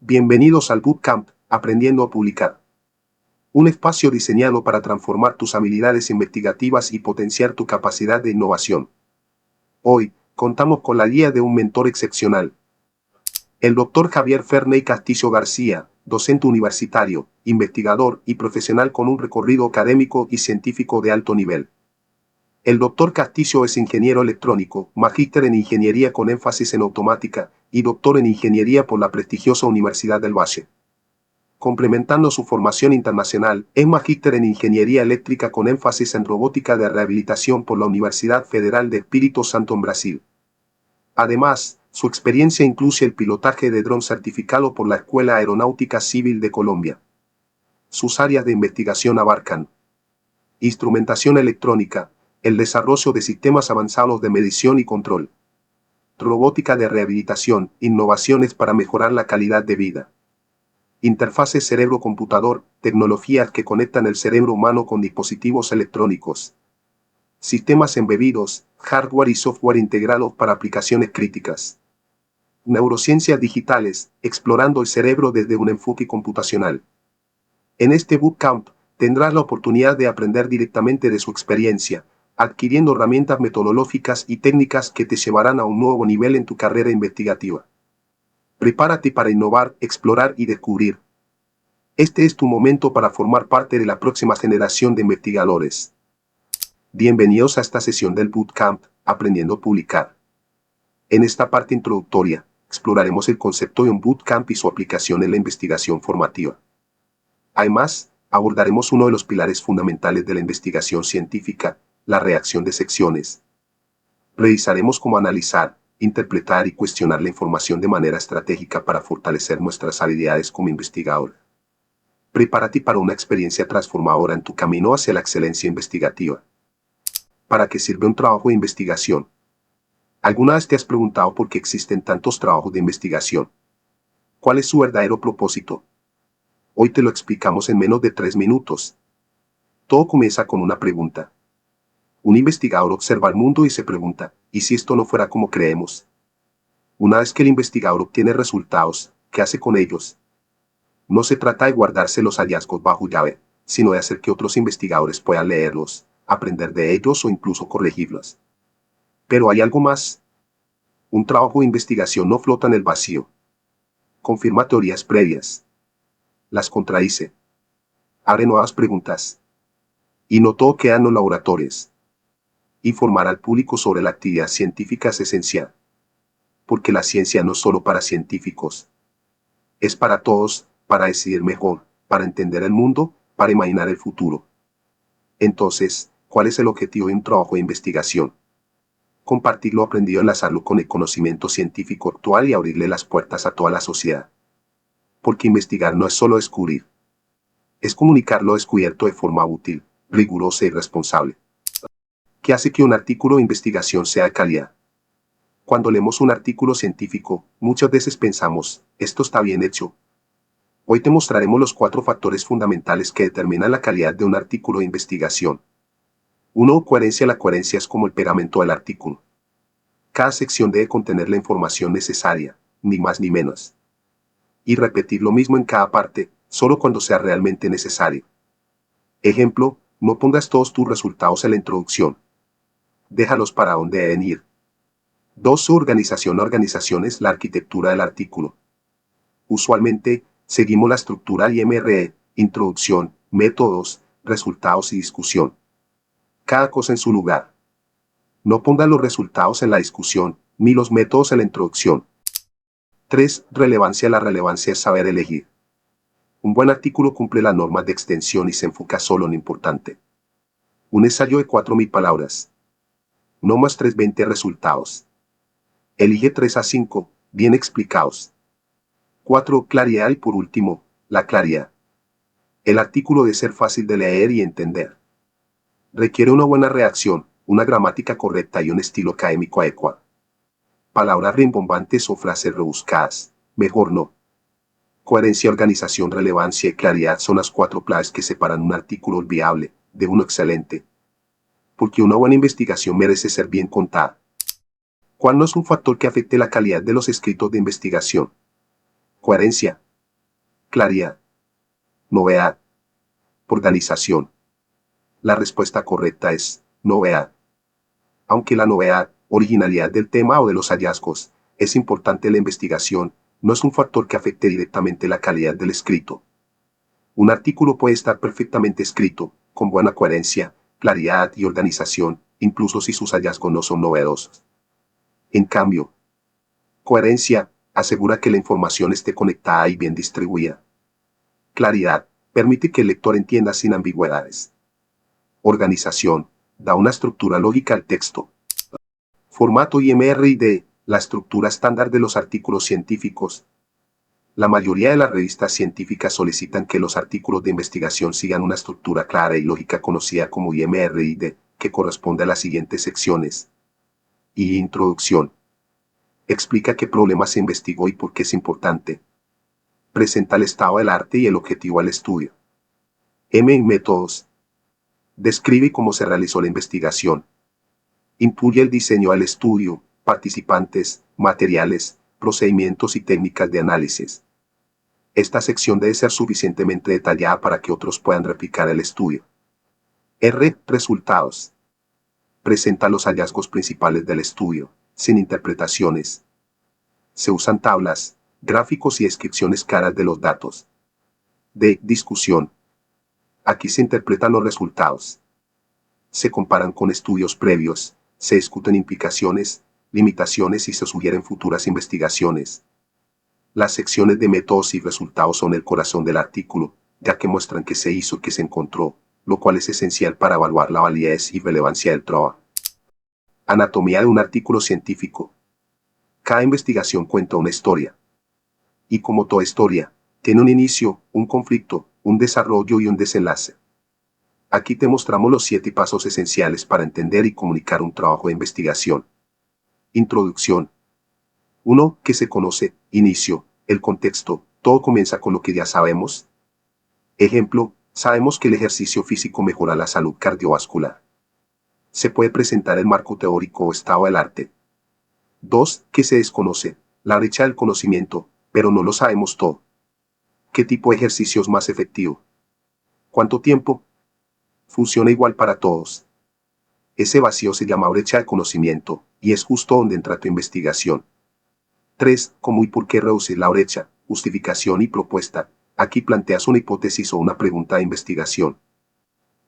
Bienvenidos al Bootcamp, Aprendiendo a Publicar. Un espacio diseñado para transformar tus habilidades investigativas y potenciar tu capacidad de innovación. Hoy, contamos con la guía de un mentor excepcional. El Dr. Javier Ferney Castillo García, docente universitario, investigador y profesional con un recorrido académico y científico de alto nivel. El Dr. Castillo es ingeniero electrónico, magíster en ingeniería con énfasis en automática y doctor en ingeniería por la prestigiosa Universidad del Valle. Complementando su formación internacional, es magíster en ingeniería eléctrica con énfasis en robótica de rehabilitación por la Universidad Federal de Espírito Santo en Brasil. Además, su experiencia incluye el pilotaje de dron certificado por la Escuela Aeronáutica Civil de Colombia. Sus áreas de investigación abarcan instrumentación electrónica, el desarrollo de sistemas avanzados de medición y control, robótica de rehabilitación, innovaciones para mejorar la calidad de vida, interfaces cerebro-computador, tecnologías que conectan el cerebro humano con dispositivos electrónicos, sistemas embebidos, hardware y software integrados para aplicaciones críticas, neurociencias digitales, explorando el cerebro desde un enfoque computacional. En este bootcamp, tendrás la oportunidad de aprender directamente de su experiencia, adquiriendo herramientas metodológicas y técnicas que te llevarán a un nuevo nivel en tu carrera investigativa. Prepárate para innovar, explorar y descubrir. Este es tu momento para formar parte de la próxima generación de investigadores. Bienvenidos a esta sesión del Bootcamp, Aprendiendo a Publicar. En esta parte introductoria, exploraremos el concepto de un bootcamp y su aplicación en la investigación formativa. Además, abordaremos uno de los pilares fundamentales de la investigación científica, la reacción de secciones. Revisaremos cómo analizar, interpretar y cuestionar la información de manera estratégica para fortalecer nuestras habilidades como investigador. Prepárate para una experiencia transformadora en tu camino hacia la excelencia investigativa. ¿Para qué sirve un trabajo de investigación? ¿Alguna vez te has preguntado por qué existen tantos trabajos de investigación? ¿Cuál es su verdadero propósito? Hoy te lo explicamos en menos de 3 minutos. Todo comienza con una pregunta. Un investigador observa el mundo y se pregunta, ¿y si esto no fuera como creemos? Una vez que el investigador obtiene resultados, ¿qué hace con ellos? No se trata de guardarse los hallazgos bajo llave, sino de hacer que otros investigadores puedan leerlos, aprender de ellos o incluso corregirlos. Pero hay algo más. Un trabajo de investigación no flota en el vacío. Confirma teorías previas. Las contradice. Abre nuevas preguntas. Y no todo queda en los laboratorios. Informar al público sobre la actividad científica es esencial. Porque la ciencia no es solo para científicos. Es para todos, para decidir mejor, para entender el mundo, para imaginar el futuro. Entonces, ¿cuál es el objetivo de un trabajo de investigación? Compartir lo aprendido, enlazarlo con el conocimiento científico actual y abrirle las puertas a toda la sociedad. Porque investigar no es solo descubrir. Es comunicar lo descubierto de forma útil, rigurosa y responsable. ¿Qué hace que un artículo de investigación sea de calidad? Cuando leemos un artículo científico, muchas veces pensamos, esto está bien hecho. Hoy te mostraremos los 4 factores fundamentales que determinan la calidad de un artículo de investigación. 1. Coherencia. La coherencia es como el pegamento del artículo. Cada sección debe contener la información necesaria, ni más ni menos. Y repetir lo mismo en cada parte, solo cuando sea realmente necesario. Ejemplo, no pongas todos tus resultados en la introducción. Déjalos para donde deben ir. 2. Su organización. La organización es la arquitectura del artículo. Usualmente, seguimos la estructura IMRE, introducción, métodos, resultados y discusión. Cada cosa en su lugar. No pongas los resultados en la discusión, ni los métodos en la introducción. 3. Relevancia. La relevancia es saber elegir. Un buen artículo cumple las normas de extensión y se enfoca solo en lo importante. Un ensayo de 4.000 palabras. No más 320 resultados. Elige 3 a 5, bien explicados. 4. Claridad. Y por último, la claridad. El artículo debe ser fácil de leer y entender. Requiere una buena redacción, una gramática correcta y un estilo académico adecuado. Palabras rimbombantes o frases rebuscadas, mejor no. Coherencia, organización, relevancia y claridad son las 4 claves que separan un artículo olvidable de uno excelente. Porque una buena investigación merece ser bien contada. ¿Cuál no es un factor que afecte la calidad de los escritos de investigación? Coherencia. Claridad. Novedad. Organización. La respuesta correcta es novedad. Aunque la novedad, originalidad del tema o de los hallazgos, es importante en la investigación, no es un factor que afecte directamente la calidad del escrito. Un artículo puede estar perfectamente escrito, con buena coherencia, claridad y organización, incluso si sus hallazgos no son novedosos. En cambio, coherencia asegura que la información esté conectada y bien distribuida. Claridad permite que el lector entienda sin ambigüedades. Organización da una estructura lógica al texto. Formato IMRID, la estructura estándar de los artículos científicos. La mayoría de las revistas científicas solicitan que los artículos de investigación sigan una estructura clara y lógica conocida como IMRID, que corresponde a las siguientes secciones. Introducción. Explica qué problema se investigó y por qué es importante. Presenta el estado del arte y el objetivo al estudio. Métodos. Describe cómo se realizó la investigación. Incluye el diseño del estudio, participantes, materiales, procedimientos y técnicas de análisis. Esta sección debe ser suficientemente detallada para que otros puedan replicar el estudio. Resultados. Presenta los hallazgos principales del estudio, sin interpretaciones. Se usan tablas, gráficos y descripciones claras de los datos. Discusión. Aquí se interpretan los resultados. Se comparan con estudios previos, se discuten implicaciones, limitaciones y se sugieren futuras investigaciones. Las secciones de métodos y resultados son el corazón del artículo, ya que muestran qué se hizo y qué se encontró, lo cual es esencial para evaluar la validez y relevancia del trabajo. Anatomía de un artículo científico. Cada investigación cuenta una historia. Y como toda historia, tiene un inicio, un conflicto, un desarrollo y un desenlace. Aquí te mostramos los 7 pasos esenciales para entender y comunicar un trabajo de investigación. Introducción. 1. ¿Qué se conoce? Inicio. El contexto. Todo comienza con lo que ya sabemos. Ejemplo, sabemos que el ejercicio físico mejora la salud cardiovascular. Se puede presentar el marco teórico o estado del arte. 2. ¿Qué se desconoce? La brecha del conocimiento, pero no lo sabemos todo. ¿Qué tipo de ejercicio es más efectivo? ¿Cuánto tiempo? Funciona igual para todos. Ese vacío se llama brecha de conocimiento, y es justo donde entra tu investigación. 3. ¿Cómo y por qué reducir la brecha? Justificación y propuesta. Aquí planteas una hipótesis o una pregunta de investigación.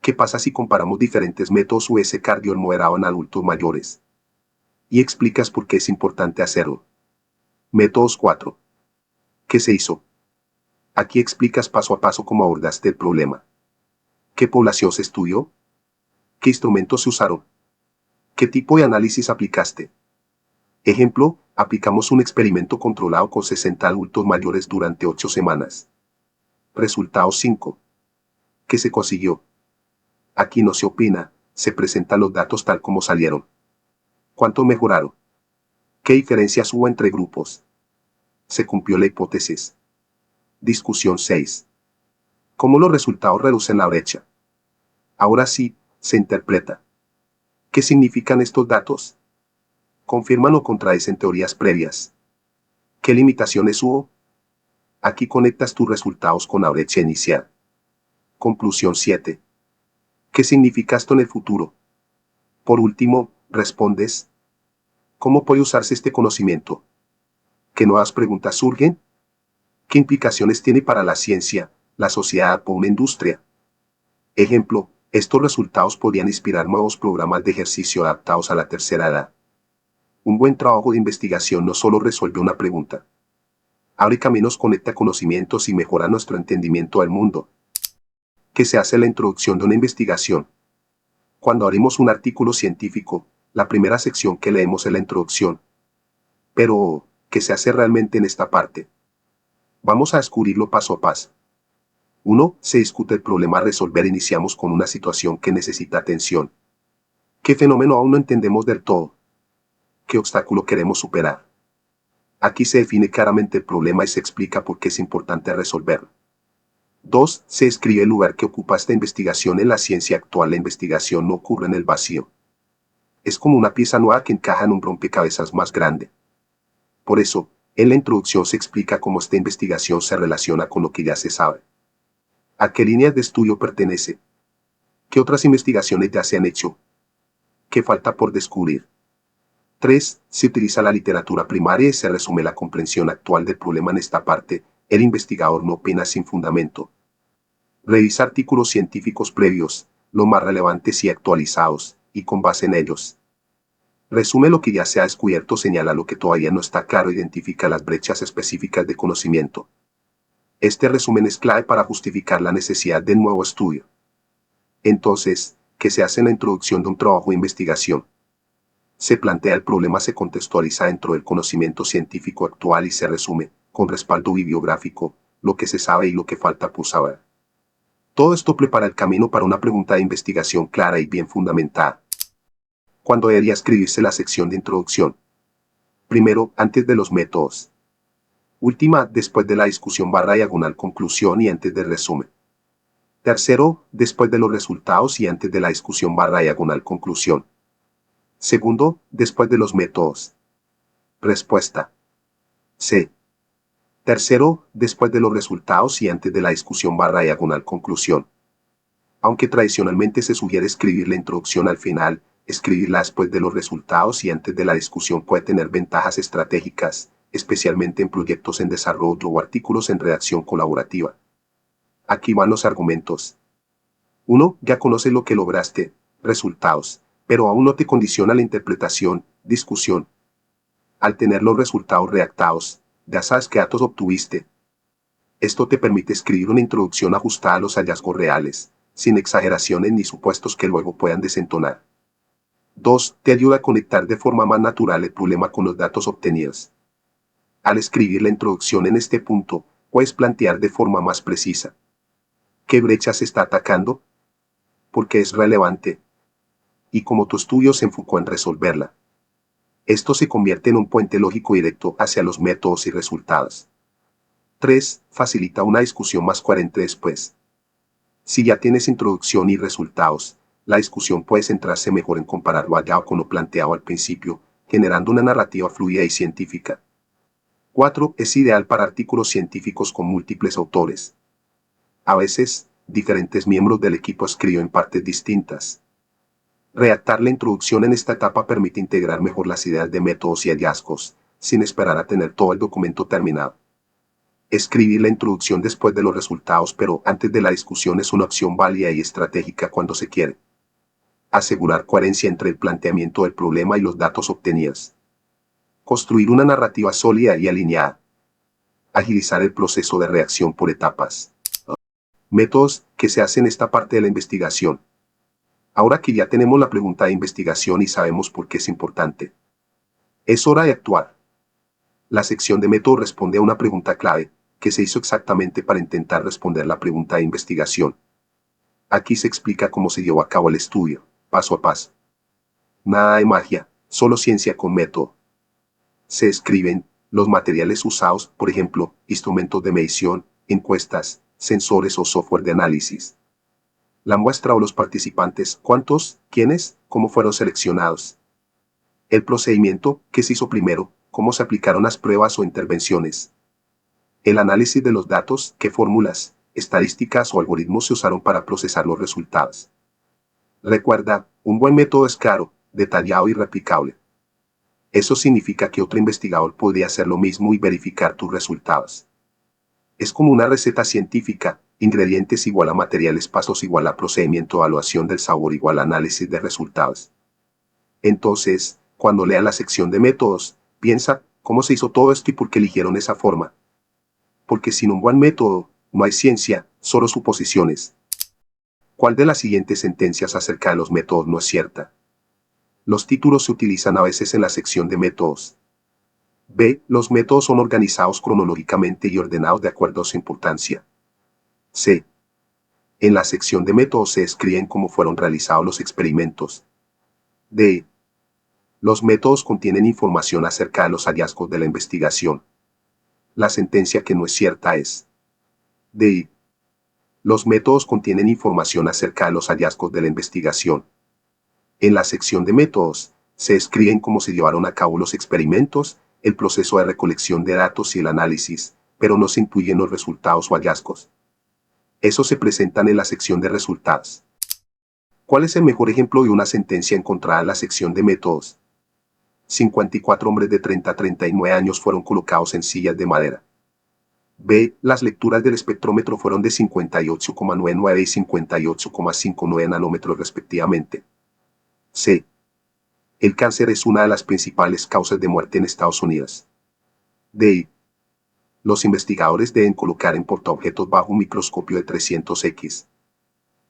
¿Qué pasa si comparamos diferentes métodos US cardio moderado en adultos mayores? Y explicas por qué es importante hacerlo. Métodos 4. ¿Qué se hizo? Aquí explicas paso a paso cómo abordaste el problema. ¿Qué población se estudió? ¿Qué instrumentos se usaron? ¿Qué tipo de análisis aplicaste? Ejemplo, aplicamos un experimento controlado con 60 adultos mayores durante 8 semanas. Resultado 5. ¿Qué se consiguió? Aquí no se opina, se presentan los datos tal como salieron. ¿Cuánto mejoraron? ¿Qué diferencias hubo entre grupos? ¿Se cumplió la hipótesis? Discusión 6. ¿Cómo los resultados reducen la brecha? Ahora sí, se interpreta. ¿Qué significan estos datos? ¿Confirman o contradicen teorías previas? ¿Qué limitaciones hubo? Aquí conectas tus resultados con la brecha inicial. Conclusión 7. ¿Qué significa esto en el futuro? Por último, respondes. ¿Cómo puede usarse este conocimiento? ¿Qué nuevas preguntas surgen? ¿Qué implicaciones tiene para la ciencia, la sociedad o una industria? Ejemplo, estos resultados podrían inspirar nuevos programas de ejercicio adaptados a la tercera edad. Un buen trabajo de investigación no solo resuelve una pregunta. Abre caminos, conecta conocimientos y mejora nuestro entendimiento del mundo. ¿Qué se hace en la introducción de una investigación? Cuando abrimos un artículo científico, la primera sección que leemos es la introducción. Pero, ¿qué se hace realmente en esta parte? Vamos a descubrirlo paso a paso. 1. Se discute el problema a resolver. Iniciamos con una situación que necesita atención. ¿Qué fenómeno aún no entendemos del todo? ¿Qué obstáculo queremos superar? Aquí se define claramente el problema y se explica por qué es importante resolverlo. 2. Se describe el lugar que ocupa esta investigación en la ciencia actual. La investigación no ocurre en el vacío. Es como una pieza nueva que encaja en un rompecabezas más grande. Por eso, En la introducción se explica cómo esta investigación se relaciona con lo que ya se sabe. ¿A qué líneas de estudio pertenece? ¿Qué otras investigaciones ya se han hecho? ¿Qué falta por descubrir? 3. Se utiliza la literatura primaria y se resume la comprensión actual del problema en esta parte. El investigador no opina sin fundamento. Revisa artículos científicos previos, los más relevantes y actualizados, y con base en ellos. Resume lo que ya se ha descubierto, señala lo que todavía no está claro, identifica las brechas específicas de conocimiento. Este resumen es clave para justificar la necesidad de nuevo estudio. Entonces, ¿qué se hace en la introducción de un trabajo de investigación? Se plantea el problema, se contextualiza dentro del conocimiento científico actual y se resume, con respaldo bibliográfico, lo que se sabe y lo que falta por saber. Todo esto prepara el camino para una pregunta de investigación clara y bien fundamentada. ¿Cuándo debería escribirse la sección de introducción? Primero, antes de los métodos. Última, después de la discusión / diagonal conclusión y antes del resumen. Tercero, después de los resultados y antes de la discusión / diagonal conclusión. Segundo, después de los métodos. Respuesta. C. Tercero, después de los resultados y antes de la discusión / diagonal conclusión. Aunque tradicionalmente se sugiere escribir la introducción al final, escribirla después de los resultados y antes de la discusión puede tener ventajas estratégicas, especialmente en proyectos en desarrollo o artículos en redacción colaborativa. Aquí van los argumentos. 1. Ya conoces lo que lograste, resultados, pero aún no te condiciona la interpretación, discusión. Al tener los resultados redactados, ya sabes qué datos obtuviste. Esto te permite escribir una introducción ajustada a los hallazgos reales, sin exageraciones ni supuestos que luego puedan desentonar. 2. Te ayuda a conectar de forma más natural el problema con los datos obtenidos. Al escribir la introducción en este punto, puedes plantear de forma más precisa. ¿Qué brecha se está atacando? ¿Por qué es relevante? Y cómo tu estudio se enfocó en resolverla. Esto se convierte en un puente lógico directo hacia los métodos y resultados. 3. Facilita una discusión más coherente después. Si ya tienes introducción y resultados, la discusión puede centrarse mejor en comparar lo hallado con lo planteado al principio, generando una narrativa fluida y científica. 4. Es ideal para artículos científicos con múltiples autores. A veces, diferentes miembros del equipo escriben partes distintas. Redactar la introducción en esta etapa permite integrar mejor las ideas de métodos y hallazgos, sin esperar a tener todo el documento terminado. Escribir la introducción después de los resultados pero antes de la discusión es una opción válida y estratégica cuando se quiere asegurar coherencia entre el planteamiento del problema y los datos obtenidos. Construir una narrativa sólida y alineada. Agilizar el proceso de reacción por etapas. Métodos que se hacen en esta parte de la investigación. Ahora que ya tenemos la pregunta de investigación y sabemos por qué es importante, es hora de actuar. La sección de método responde a una pregunta clave, que se hizo exactamente para intentar responder la pregunta de investigación. Aquí se explica cómo se llevó a cabo el estudio, paso a paso. Nada de magia, solo ciencia con método. Se escriben los materiales usados, por ejemplo, instrumentos de medición, encuestas, sensores o software de análisis. La muestra o los participantes, cuántos, quiénes, cómo fueron seleccionados. El procedimiento, qué se hizo primero, cómo se aplicaron las pruebas o intervenciones. El análisis de los datos, qué fórmulas, estadísticas o algoritmos se usaron para procesar los resultados. Recuerda, un buen método es claro, detallado y replicable. Eso significa que otro investigador podría hacer lo mismo y verificar tus resultados. Es como una receta científica, ingredientes igual a materiales, pasos igual a procedimiento, evaluación del sabor igual a análisis de resultados. Entonces, cuando lea la sección de métodos, piensa cómo se hizo todo esto y por qué eligieron esa forma. Porque sin un buen método, no hay ciencia, solo suposiciones. ¿Cuál de las siguientes sentencias acerca de los métodos no es cierta? Los títulos se utilizan a veces en la sección de métodos. B. Los métodos son organizados cronológicamente y ordenados de acuerdo a su importancia. C. En la sección de métodos se describen cómo fueron realizados los experimentos. D. Los métodos contienen información acerca de los hallazgos de la investigación. La sentencia que no es cierta es D. Los métodos contienen información acerca de los hallazgos de la investigación. En la sección de métodos, se describen cómo se llevaron a cabo los experimentos, el proceso de recolección de datos y el análisis, pero no se incluyen los resultados o hallazgos. Esos se presentan en la sección de resultados. ¿Cuál es el mejor ejemplo de una sentencia encontrada en la sección de métodos? 54 hombres de 30 a 39 años fueron colocados en sillas de madera. B. Las lecturas del espectrómetro fueron de 58,99 y 58,59 nanómetros respectivamente. C. El cáncer es una de las principales causas de muerte en Estados Unidos. D. Los investigadores deben colocar en portaobjetos bajo un microscopio de 300x.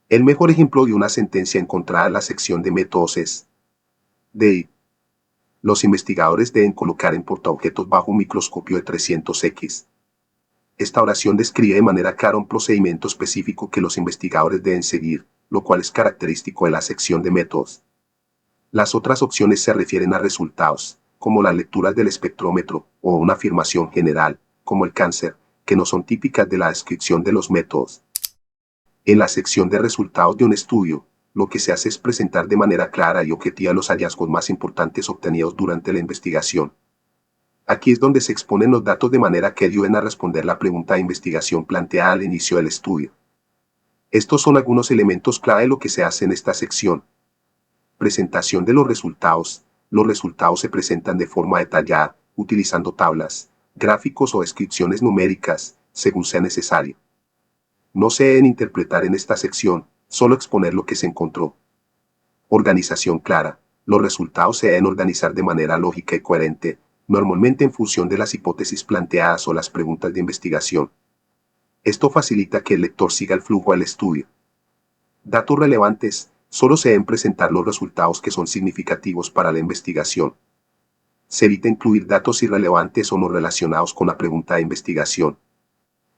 El mejor ejemplo de una sentencia encontrada en la sección de métodos es D. Los investigadores deben colocar en portaobjetos bajo un microscopio de 300x. Esta oración describe de manera clara un procedimiento específico que los investigadores deben seguir, lo cual es característico de la sección de métodos. Las otras opciones se refieren a resultados, como las lecturas del espectrómetro, o una afirmación general, como el cáncer, que no son típicas de la descripción de los métodos. En la sección de resultados de un estudio, lo que se hace es presentar de manera clara y objetiva los hallazgos más importantes obtenidos durante la investigación. Aquí es donde se exponen los datos de manera que ayuden a responder la pregunta de investigación planteada al inicio del estudio. Estos son algunos elementos clave de lo que se hace en esta sección. Presentación de los resultados. Los resultados se presentan de forma detallada, utilizando tablas, gráficos o descripciones numéricas, según sea necesario. No se deben interpretar en esta sección, solo exponer lo que se encontró. Organización clara. Los resultados se deben organizar de manera lógica y coherente, normalmente en función de las hipótesis planteadas o las preguntas de investigación. Esto facilita que el lector siga el flujo del estudio. Datos relevantes. Solo se deben presentar los resultados que son significativos para la investigación. Se evita incluir datos irrelevantes o no relacionados con la pregunta de investigación.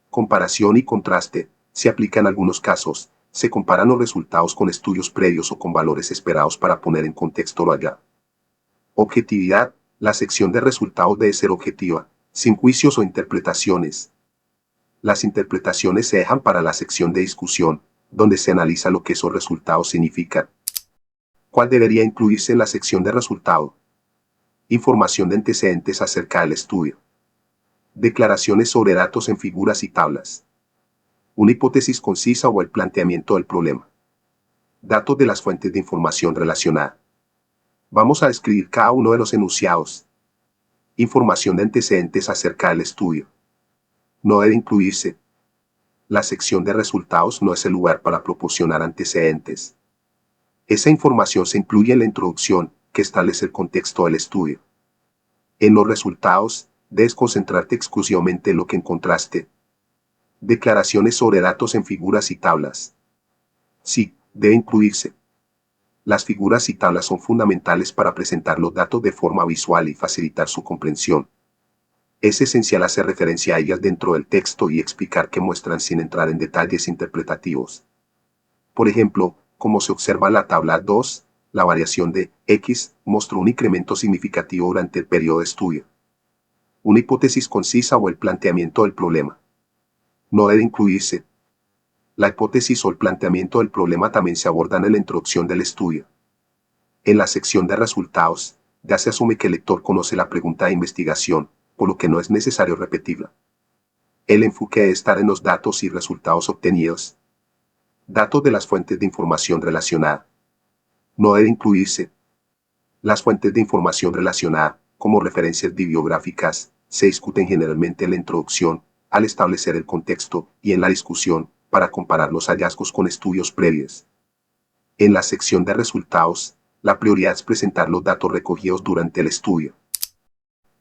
Comparación y contraste. Se aplica en algunos casos. Se comparan los resultados con estudios previos o con valores esperados para poner en contexto lo hallado. Objetividad. La sección de resultados debe ser objetiva, sin juicios o interpretaciones. Las interpretaciones se dejan para la sección de discusión, donde se analiza lo que esos resultados significan. ¿Cuál debería incluirse en la sección de resultado? Información de antecedentes acerca del estudio. Declaraciones sobre datos en figuras y tablas. Una hipótesis concisa o el planteamiento del problema. Datos de las fuentes de información relacionada. Vamos a describir cada uno de los enunciados. Información de antecedentes acerca del estudio. No debe incluirse. La sección de resultados no es el lugar para proporcionar antecedentes. Esa información se incluye en la introducción, que establece el contexto del estudio. En los resultados, debes concentrarte exclusivamente en lo que encontraste. Declaraciones sobre datos en figuras y tablas. Sí, debe incluirse. Las figuras y tablas son fundamentales para presentar los datos de forma visual y facilitar su comprensión. Es esencial hacer referencia a ellas dentro del texto y explicar qué muestran sin entrar en detalles interpretativos. Por ejemplo, como se observa en la tabla 2, la variación de X mostró un incremento significativo durante el periodo de estudio. Una hipótesis concisa o el planteamiento del problema. No debe incluirse. La hipótesis o el planteamiento del problema también se abordan en la introducción del estudio. En la sección de resultados, ya se asume que el lector conoce la pregunta de investigación, por lo que no es necesario repetirla. El enfoque debe estar en los datos y resultados obtenidos. Datos de las fuentes de información relacionada. No debe incluirse. Las fuentes de información relacionada, como referencias bibliográficas, se discuten generalmente en la introducción, al establecer el contexto, y en la discusión, para comparar los hallazgos con estudios previos. En la sección de resultados, la prioridad es presentar los datos recogidos durante el estudio.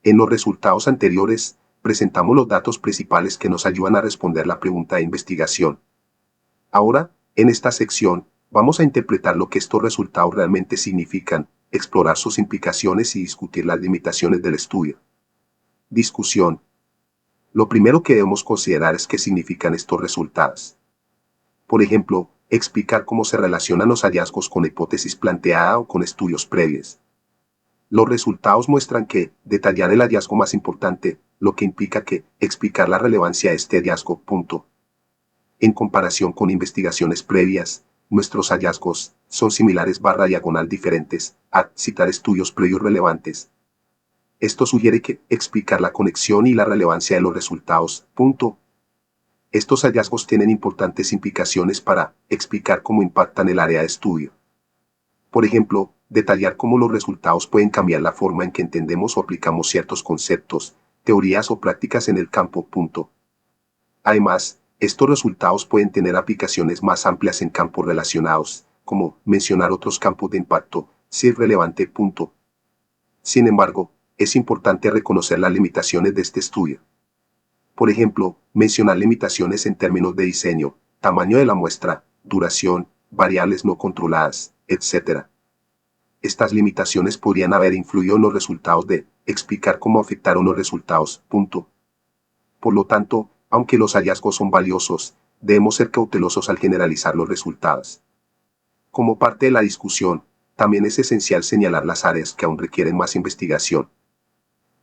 En los resultados anteriores, presentamos los datos principales que nos ayudan a responder la pregunta de investigación. Ahora, en esta sección, vamos a interpretar lo que estos resultados realmente significan, explorar sus implicaciones y discutir las limitaciones del estudio. Discusión. Lo primero que debemos considerar es qué significan estos resultados. Por ejemplo, explicar cómo se relacionan los hallazgos con la hipótesis planteada o con estudios previos. Los resultados muestran que detallar el hallazgo más importante, lo que implica que explicar la relevancia de este hallazgo. En comparación con investigaciones previas, nuestros hallazgos son similares / diferentes, a citar estudios previos relevantes. Esto sugiere que explicar la conexión y la relevancia de los resultados. Punto. Estos hallazgos tienen importantes implicaciones para explicar cómo impactan el área de estudio. Por ejemplo, detallar cómo los resultados pueden cambiar la forma en que entendemos o aplicamos ciertos conceptos, teorías o prácticas en el campo. Punto. Además, estos resultados pueden tener aplicaciones más amplias en campos relacionados, como mencionar otros campos de impacto, si es relevante. Punto. Sin embargo, es importante reconocer las limitaciones de este estudio. Por ejemplo, mencionar limitaciones en términos de diseño, tamaño de la muestra, duración, variables no controladas, etc. Estas limitaciones podrían haber influido en los resultados de explicar cómo afectaron los resultados. Punto. Por lo tanto, aunque los hallazgos son valiosos, debemos ser cautelosos al generalizar los resultados. Como parte de la discusión, también es esencial señalar las áreas que aún requieren más investigación.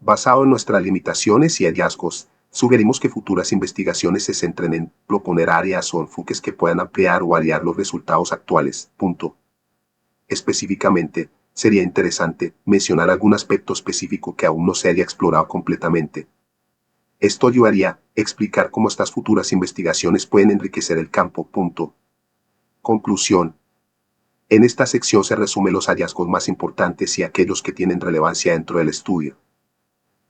Basado en nuestras limitaciones y hallazgos, sugerimos que futuras investigaciones se centren en proponer áreas o enfoques que puedan ampliar o variar los resultados actuales. Punto. Específicamente, sería interesante mencionar algún aspecto específico que aún no se haya explorado completamente. Esto ayudaría a explicar cómo estas futuras investigaciones pueden enriquecer el campo. Punto. Conclusión. En esta sección se resumen los hallazgos más importantes y aquellos que tienen relevancia dentro del estudio.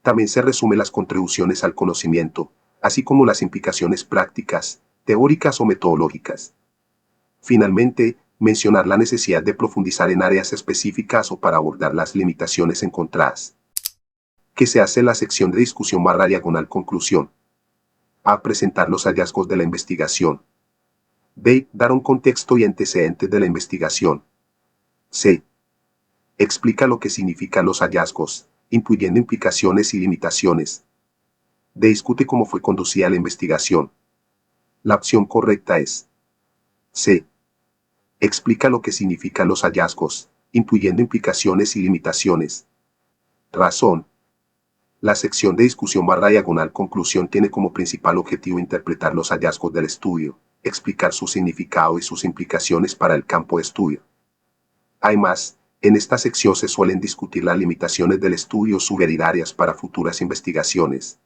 También se resumen las contribuciones al conocimiento, así como las implicaciones prácticas, teóricas o metodológicas. Finalmente, mencionar la necesidad de profundizar en áreas específicas o para abordar las limitaciones encontradas. ¿Qué se hace en la sección de discusión /diagonal conclusión? A. Presentar los hallazgos de la investigación. B. Dar un contexto y antecedentes de la investigación. C. Explica lo que significan los hallazgos, incluyendo implicaciones y limitaciones. D. Discute cómo fue conducida la investigación. La opción correcta es C. Explica lo que significan los hallazgos, incluyendo implicaciones y limitaciones. Razón. La sección de discusión /diagonal conclusión tiene como principal objetivo interpretar los hallazgos del estudio, explicar su significado y sus implicaciones para el campo de estudio. Además, en esta sección se suelen discutir las limitaciones del estudio o sugerir áreas para futuras investigaciones.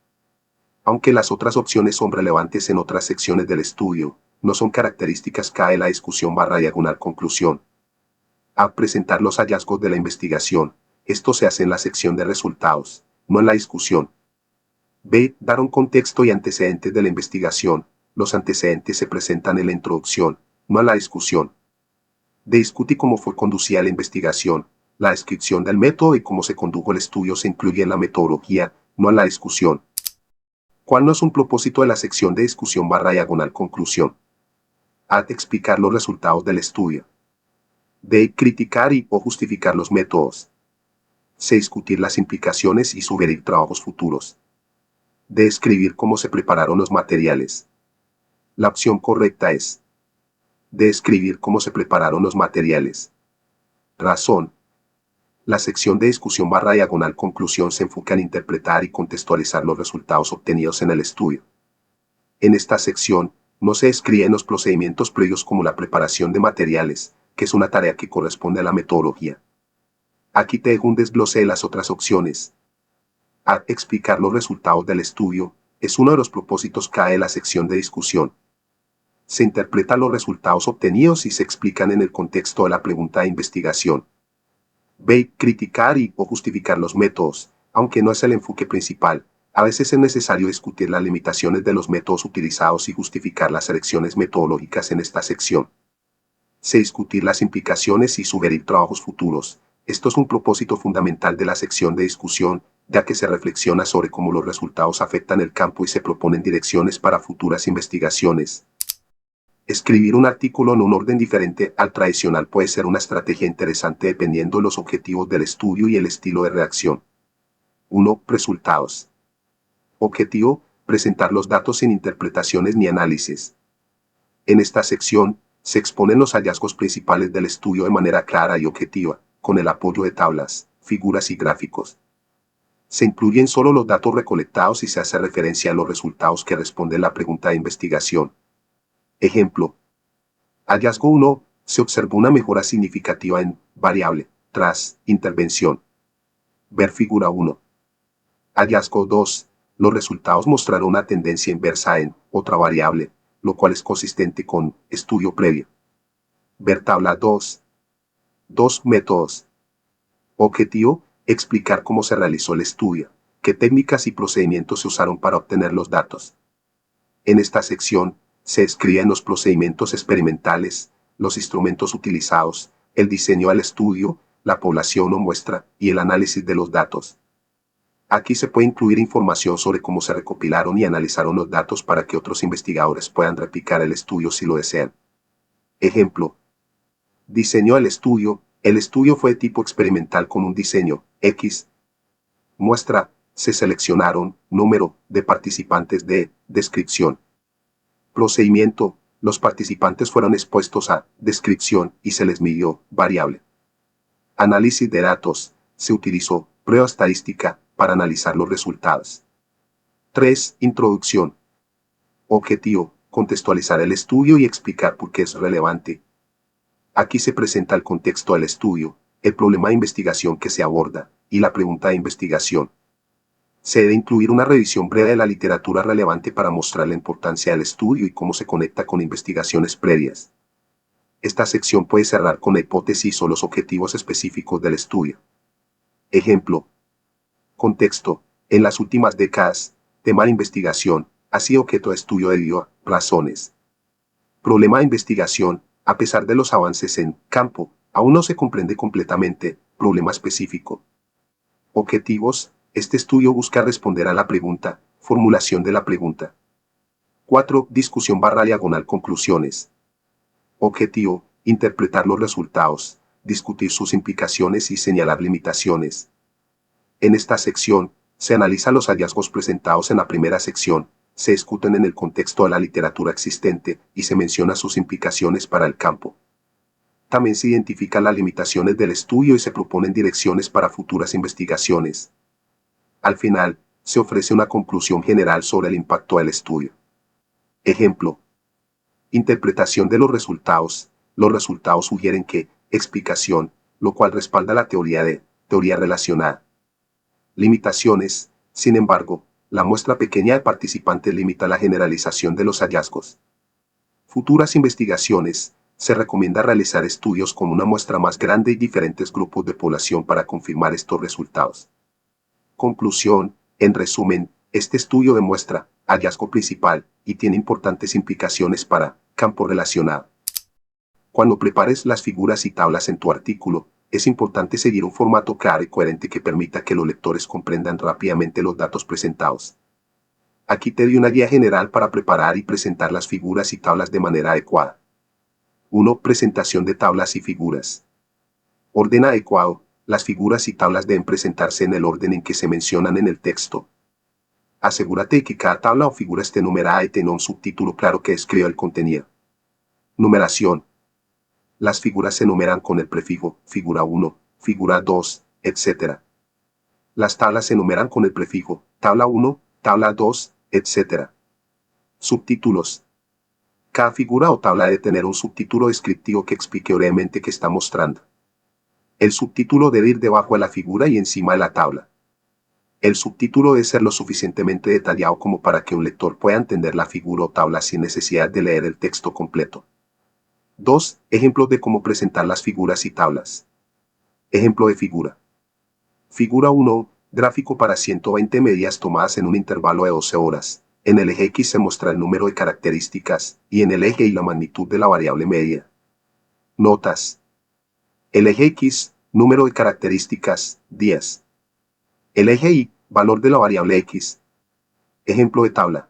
Aunque las otras opciones son relevantes en otras secciones del estudio, no son características clave de la discusión /diagonal conclusión. A. Presentar los hallazgos de la investigación. Esto se hace en la sección de resultados, no en la discusión. B. Dar un contexto y antecedentes de la investigación. Los antecedentes se presentan en la introducción, no en la discusión. D. Discute cómo fue conducida la investigación. La descripción del método y cómo se condujo el estudio se incluye en la metodología, no en la discusión. ¿Cuál no es un propósito de la sección de discusión /diagonal conclusión? A. Explicar los resultados del estudio. D. Criticar o justificar los métodos. C. Discutir las implicaciones y sugerir trabajos futuros. D. Describir cómo se prepararon los materiales. La opción correcta es D. Describir cómo se prepararon los materiales. Razón. La sección de discusión /diagonal conclusión se enfoca en interpretar y contextualizar los resultados obtenidos en el estudio. En esta sección, no se describen los procedimientos previos como la preparación de materiales, que es una tarea que corresponde a la metodología. Aquí te dejo un desglose de las otras opciones. A. Explicar los resultados del estudio es uno de los propósitos clave de la sección de discusión. Se interpretan los resultados obtenidos y se explican en el contexto de la pregunta de investigación. B. Criticar o justificar los métodos, aunque no es el enfoque principal. A veces es necesario discutir las limitaciones de los métodos utilizados y justificar las elecciones metodológicas en esta sección. C. Discutir las implicaciones y sugerir trabajos futuros. Esto es un propósito fundamental de la sección de discusión, ya que se reflexiona sobre cómo los resultados afectan el campo y se proponen direcciones para futuras investigaciones. Escribir un artículo en un orden diferente al tradicional puede ser una estrategia interesante dependiendo de los objetivos del estudio y el estilo de redacción. 1. Resultados. Objetivo: presentar los datos sin interpretaciones ni análisis. En esta sección, se exponen los hallazgos principales del estudio de manera clara y objetiva, con el apoyo de tablas, figuras y gráficos. Se incluyen solo los datos recolectados y se hace referencia a los resultados que responden la pregunta de investigación. Ejemplo. Hallazgo 1. Se observó una mejora significativa en variable tras intervención. Ver figura 1. Hallazgo 2. Los resultados mostraron una tendencia inversa en otra variable, lo cual es consistente con estudio previo. Ver tabla 2. 2 métodos. Objetivo: explicar cómo se realizó el estudio, qué técnicas y procedimientos se usaron para obtener los datos. En esta sección, se describen los procedimientos experimentales, los instrumentos utilizados, el diseño del estudio, la población o muestra y el análisis de los datos. Aquí se puede incluir información sobre cómo se recopilaron y analizaron los datos para que otros investigadores puedan replicar el estudio si lo desean. Ejemplo: diseño del estudio. El estudio fue de tipo experimental con un diseño X. Muestra: se seleccionaron número de participantes de descripción. Procedimiento: los participantes fueron expuestos a descripción y se les midió variable. Análisis de datos: se utilizó prueba estadística para analizar los resultados. 3. Introducción. Objetivo: contextualizar el estudio y explicar por qué es relevante. Aquí se presenta el contexto del estudio, el problema de investigación que se aborda y la pregunta de investigación. Se debe incluir una revisión breve de la literatura relevante para mostrar la importancia del estudio y cómo se conecta con investigaciones previas. Esta sección puede cerrar con la hipótesis o los objetivos específicos del estudio. Ejemplo: contexto: en las últimas décadas, tema de investigación ha sido objeto de estudio debido a razones. Problema de investigación: a pesar de los avances en campo, aún no se comprende completamente. Problema específico. Objetivos: este estudio busca responder a la pregunta, formulación de la pregunta. 4. Discusión/diagonal conclusiones. Objetivo: interpretar los resultados, discutir sus implicaciones y señalar limitaciones. En esta sección, se analizan los hallazgos presentados en la primera sección, se discuten en el contexto de la literatura existente y se menciona sus implicaciones para el campo. También se identifican las limitaciones del estudio y se proponen direcciones para futuras investigaciones. Al final, se ofrece una conclusión general sobre el impacto del estudio. Ejemplo: interpretación de los resultados. Los resultados sugieren que, explicación, lo cual respalda la teoría relacionada. Limitaciones: sin embargo, la muestra pequeña de participantes limita la generalización de los hallazgos. Futuras investigaciones: se recomienda realizar estudios con una muestra más grande y diferentes grupos de población para confirmar estos resultados. Conclusión: en resumen, este estudio demuestra hallazgo principal y tiene importantes implicaciones para campo relacionado. Cuando prepares las figuras y tablas en tu artículo, es importante seguir un formato claro y coherente que permita que los lectores comprendan rápidamente los datos presentados. Aquí te doy una guía general para preparar y presentar las figuras y tablas de manera adecuada. 1. Presentación de tablas y figuras. Orden adecuado. Las figuras y tablas deben presentarse en el orden en que se mencionan en el texto. Asegúrate de que cada tabla o figura esté numerada y tenga un subtítulo claro que describa el contenido. Numeración. Las figuras se numeran con el prefijo figura 1, figura 2, etc. Las tablas se numeran con el prefijo tabla 1, tabla 2, etc. Subtítulos. Cada figura o tabla debe tener un subtítulo descriptivo que explique brevemente qué está mostrando. El subtítulo debe ir debajo de la figura y encima de la tabla. El subtítulo debe ser lo suficientemente detallado como para que un lector pueda entender la figura o tabla sin necesidad de leer el texto completo. 2. Ejemplos de cómo presentar las figuras y tablas. Ejemplo de figura. Figura 1. Gráfico para 120 medidas tomadas en un intervalo de 12 horas. En el eje X se muestra el número de características y en el eje Y la magnitud de la variable media. Notas. El eje X, número de características, 10. El eje Y, valor de la variable X. Ejemplo de tabla.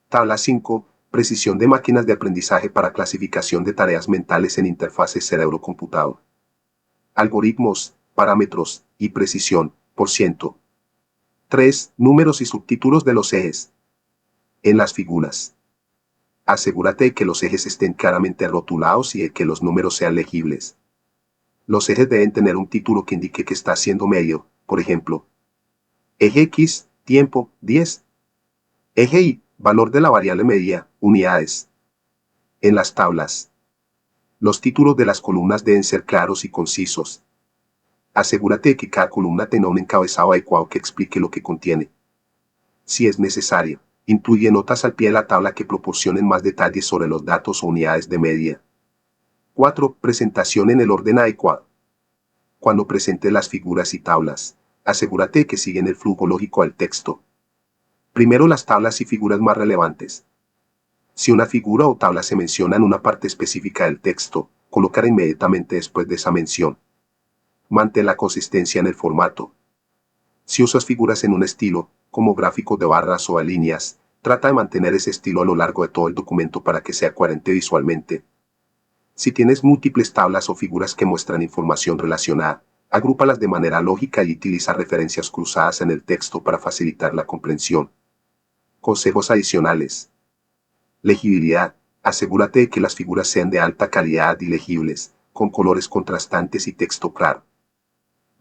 Tabla 5. Precisión de máquinas de aprendizaje para clasificación de tareas mentales en interfaces cerebro-computador. Algoritmos, parámetros y precisión, por ciento. 3. Números y subtítulos de los ejes. En las figuras. Asegúrate de que los ejes estén claramente rotulados y de que los números sean legibles. Los ejes deben tener un título que indique que está siendo medido, por ejemplo. Eje X, tiempo, 10. Eje Y, valor de la variable media, unidades. En las tablas. Los títulos de las columnas deben ser claros y concisos. Asegúrate de que cada columna tenga un encabezado adecuado que explique lo que contiene. Si es necesario, incluye notas al pie de la tabla que proporcionen más detalles sobre los datos o unidades de medida. 4. Presentación en el orden adecuado. Cuando presentes las figuras y tablas, asegúrate de que siguen el flujo lógico del texto. Primero las tablas y figuras más relevantes. Si una figura o tabla se menciona en una parte específica del texto, colocar inmediatamente después de esa mención. Mantén la consistencia en el formato. Si usas figuras en un estilo, como gráficos de barras o de líneas, trata de mantener ese estilo a lo largo de todo el documento para que sea coherente visualmente. Si tienes múltiples tablas o figuras que muestran información relacionada, agrúpalas de manera lógica y utiliza referencias cruzadas en el texto para facilitar la comprensión. Consejos adicionales. Legibilidad. Asegúrate de que las figuras sean de alta calidad y legibles, con colores contrastantes y texto claro.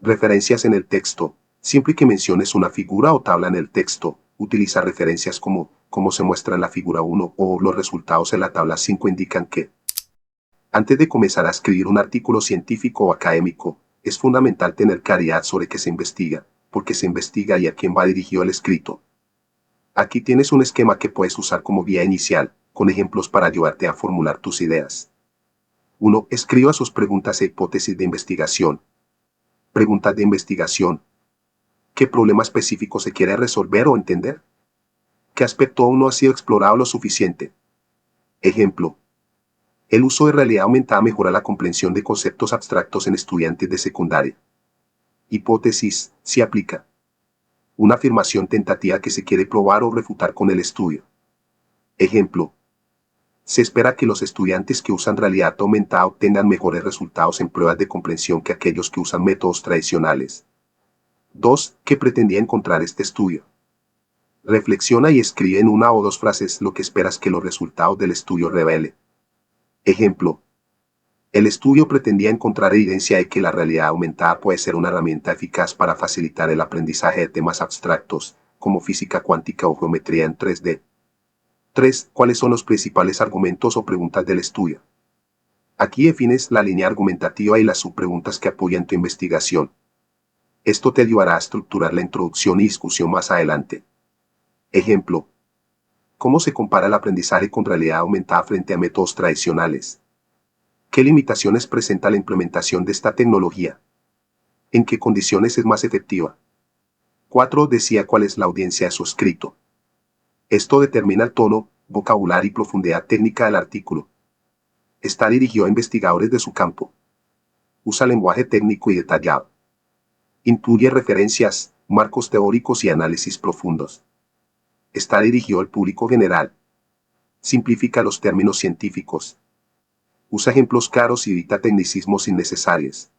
Referencias en el texto. Siempre que menciones una figura o tabla en el texto, utiliza referencias como se muestra en la figura 1 o los resultados en la tabla 5 indican que. Antes de comenzar a escribir un artículo científico o académico, es fundamental tener claridad sobre qué se investiga, por qué se investiga y a quién va dirigido el escrito. Aquí tienes un esquema que puedes usar como guía inicial, con ejemplos para ayudarte a formular tus ideas. 1. Escriba sus preguntas e hipótesis de investigación. Preguntas de investigación. ¿Qué problema específico se quiere resolver o entender? ¿Qué aspecto aún no ha sido explorado lo suficiente? Ejemplo. El uso de realidad aumentada mejora la comprensión de conceptos abstractos en estudiantes de secundaria. Hipótesis, si aplica. Una afirmación tentativa que se quiere probar o refutar con el estudio. Ejemplo. Se espera que los estudiantes que usan realidad aumentada obtengan mejores resultados en pruebas de comprensión que aquellos que usan métodos tradicionales. 2. ¿Qué pretendía encontrar este estudio? Reflexiona y escribe en una o dos frases lo que esperas que los resultados del estudio revelen. Ejemplo. El estudio pretendía encontrar evidencia de que la realidad aumentada puede ser una herramienta eficaz para facilitar el aprendizaje de temas abstractos, como física cuántica o geometría en 3D. 3. ¿Cuáles son los principales argumentos o preguntas del estudio? Aquí defines la línea argumentativa y las subpreguntas que apoyan tu investigación. Esto te ayudará a estructurar la introducción y discusión más adelante. Ejemplo. ¿Cómo se compara el aprendizaje con realidad aumentada frente a métodos tradicionales? ¿Qué limitaciones presenta la implementación de esta tecnología? ¿En qué condiciones es más efectiva? 4. Decía cuál es la audiencia de su escrito. Esto determina el tono, vocabulario y profundidad técnica del artículo. Está dirigido a investigadores de su campo. Usa lenguaje técnico y detallado. Incluye referencias, marcos teóricos y análisis profundos. Está dirigido al público general. Simplifica los términos científicos. Usa ejemplos claros y evita tecnicismos innecesarios.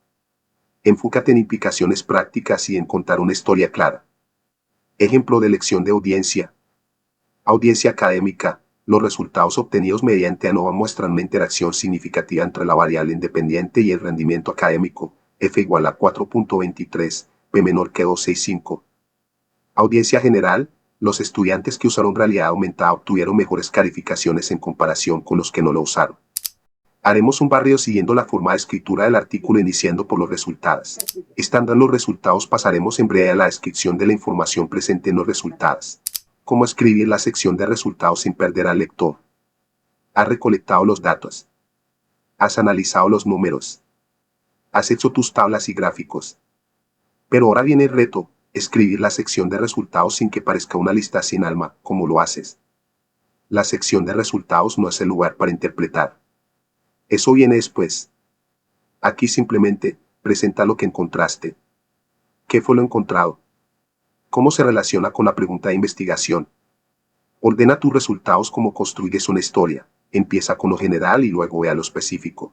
Enfócate en implicaciones prácticas y en contar una historia clara. Ejemplo de elección de audiencia. Audiencia académica. Los resultados obtenidos mediante ANOVA muestran una interacción significativa entre la variable independiente y el rendimiento académico, F igual a 4.23, P menor que 265. Audiencia general. Los estudiantes que usaron realidad aumentada obtuvieron mejores calificaciones en comparación con los que no lo usaron. Haremos un barrido siguiendo la forma de escritura del artículo iniciando por los resultados. Estando en los resultados pasaremos en breve a la descripción de la información presente en los resultados. ¿Cómo escribir la sección de resultados sin perder al lector? ¿Has recolectado los datos? ¿Has analizado los números? ¿Has hecho tus tablas y gráficos? Pero ahora viene el reto, escribir la sección de resultados sin que parezca una lista sin alma, como lo haces. La sección de resultados no es el lugar para interpretar. Eso viene después. Aquí simplemente, presenta lo que encontraste. ¿Qué fue lo encontrado? ¿Cómo se relaciona con la pregunta de investigación? Ordena tus resultados como construyes una historia. Empieza con lo general y luego ve a lo específico.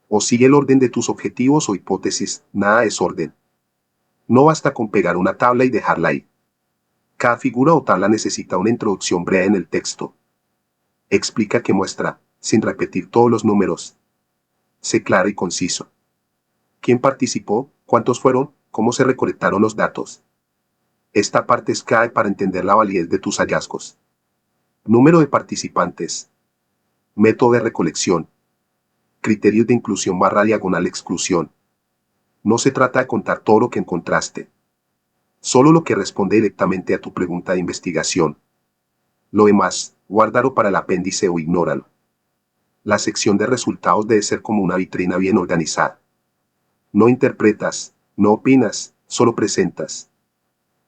O sigue el orden de tus objetivos o hipótesis, nada es orden. No basta con pegar una tabla y dejarla ahí. Cada figura o tabla necesita una introducción breve en el texto. Explica qué muestra, sin repetir todos los números. Sé claro y conciso. ¿Quién participó? ¿Cuántos fueron? ¿Cómo se recolectaron los datos? Esta parte es clave para entender la validez de tus hallazgos. Número de participantes. Método de recolección. Criterios de inclusión / exclusión. No se trata de contar todo lo que encontraste, solo lo que responde directamente a tu pregunta de investigación. Lo demás, guárdalo para el apéndice o ignóralo. La sección de resultados debe ser como una vitrina bien organizada. No interpretas, no opinas, solo presentas.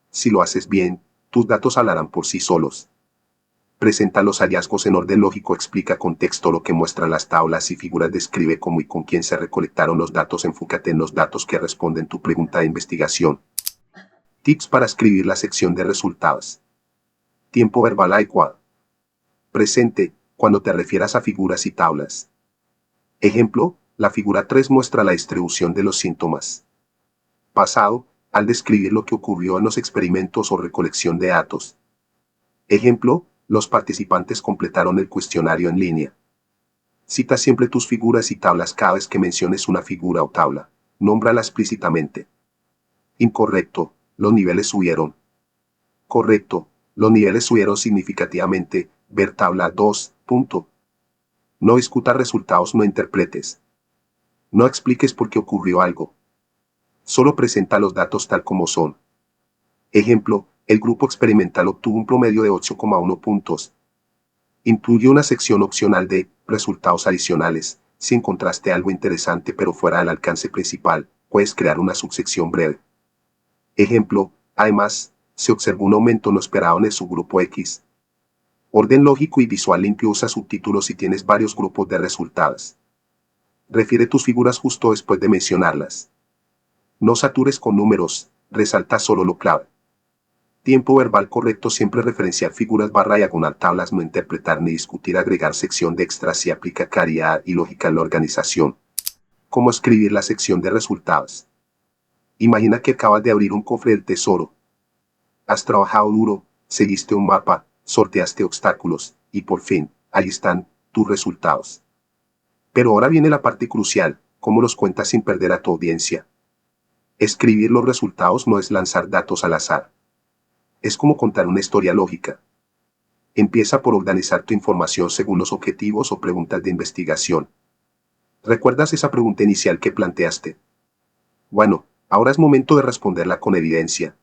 Si lo haces bien, tus datos hablarán por sí solos. Presenta los hallazgos en orden lógico, explica con texto lo que muestran las tablas y figuras, describe cómo y con quién se recolectaron los datos, enfócate en los datos que responden tu pregunta de investigación. Tips para escribir la sección de resultados. Tiempo verbal adecuado. Presente, cuando te refieras a figuras y tablas. Ejemplo, la figura 3 muestra la distribución de los síntomas. Pasado, al describir lo que ocurrió en los experimentos o recolección de datos. Ejemplo, los participantes completaron el cuestionario en línea. Cita siempre tus figuras y tablas cada vez que menciones una figura o tabla. Nómbrala explícitamente. Incorrecto, los niveles subieron. Correcto, los niveles subieron significativamente. Ver tabla 2. No discutas resultados, no interpretes. No expliques por qué ocurrió algo. Solo presenta los datos tal como son. Ejemplo, el grupo experimental obtuvo un promedio de 8,1 puntos. Incluye una sección opcional de resultados adicionales. Si encontraste algo interesante pero fuera del alcance principal, puedes crear una subsección breve. Ejemplo, además, se observó un aumento no esperado en el subgrupo X. Orden lógico y visual limpio, usa subtítulos si tienes varios grupos de resultados. Refiere tus figuras justo después de mencionarlas. No satures con números, resalta solo lo clave. Tiempo verbal correcto, siempre referenciar figuras barra diagonal tablas, no interpretar ni discutir, agregar sección de extras si aplica claridad y lógica en la organización. ¿Cómo escribir la sección de resultados? Imagina que acabas de abrir un cofre del tesoro. Has trabajado duro, seguiste un mapa, sorteaste obstáculos, y por fin, ahí están tus resultados. Pero ahora viene la parte crucial, ¿cómo los cuentas sin perder a tu audiencia? Escribir los resultados no es lanzar datos al azar. Es como contar una historia lógica. Empieza por organizar tu información según los objetivos o preguntas de investigación. ¿Recuerdas esa pregunta inicial que planteaste? Bueno, ahora es momento de responderla con evidencia.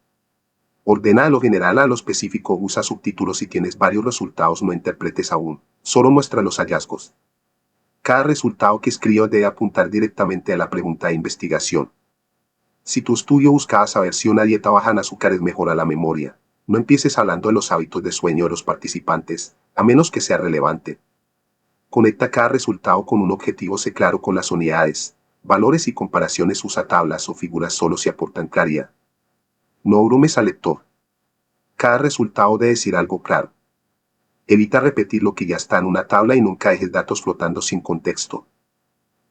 Ordena lo general a lo específico, usa subtítulos si tienes varios resultados, no interpretes aún, solo muestra los hallazgos. Cada resultado que escribas debe apuntar directamente a la pregunta de investigación. Si tu estudio buscaba saber si una dieta baja en azúcares mejora la memoria, no empieces hablando de los hábitos de sueño de los participantes, a menos que sea relevante. Conecta cada resultado con un objetivo, sé claro con las unidades, valores y comparaciones, usa tablas o figuras solo si aportan claridad. No abrumes al lector. Cada resultado debe decir algo claro. Evita repetir lo que ya está en una tabla y nunca dejes datos flotando sin contexto.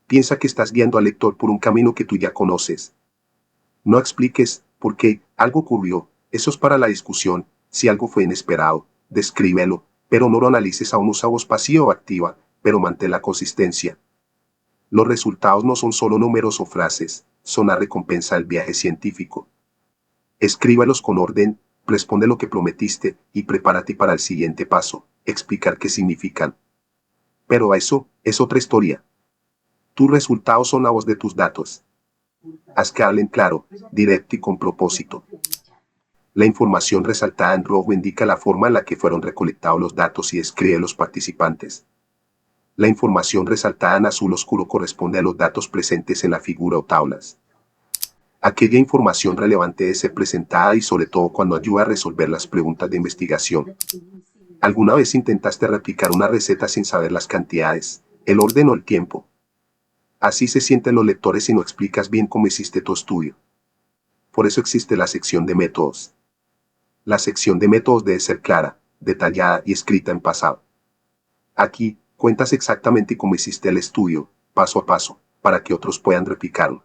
Piensa que estás guiando al lector por un camino que tú ya conoces. No expliques por qué algo ocurrió, eso es para la discusión. Si algo fue inesperado, descríbelo, pero no lo analices, aún usa voz pasiva o activa, pero mantén la consistencia. Los resultados no son solo números o frases, son la recompensa del viaje científico. Escríbalos con orden, responde lo que prometiste y prepárate para el siguiente paso, explicar qué significan. Pero eso es otra historia. Tus resultados son la voz de tus datos. Haz que hablen claro, directo y con propósito. La información resaltada en rojo indica la forma en la que fueron recolectados los datos y describe los participantes. La información resaltada en azul oscuro corresponde a los datos presentes en la figura o tablas. Aquella información relevante debe ser presentada y sobre todo cuando ayuda a resolver las preguntas de investigación. ¿Alguna vez intentaste replicar una receta sin saber las cantidades, el orden o el tiempo? Así se sienten los lectores si no explicas bien cómo hiciste tu estudio. Por eso existe la sección de métodos. La sección de métodos debe ser clara, detallada y escrita en pasado. Aquí, cuentas exactamente cómo hiciste el estudio, paso a paso, para que otros puedan replicarlo.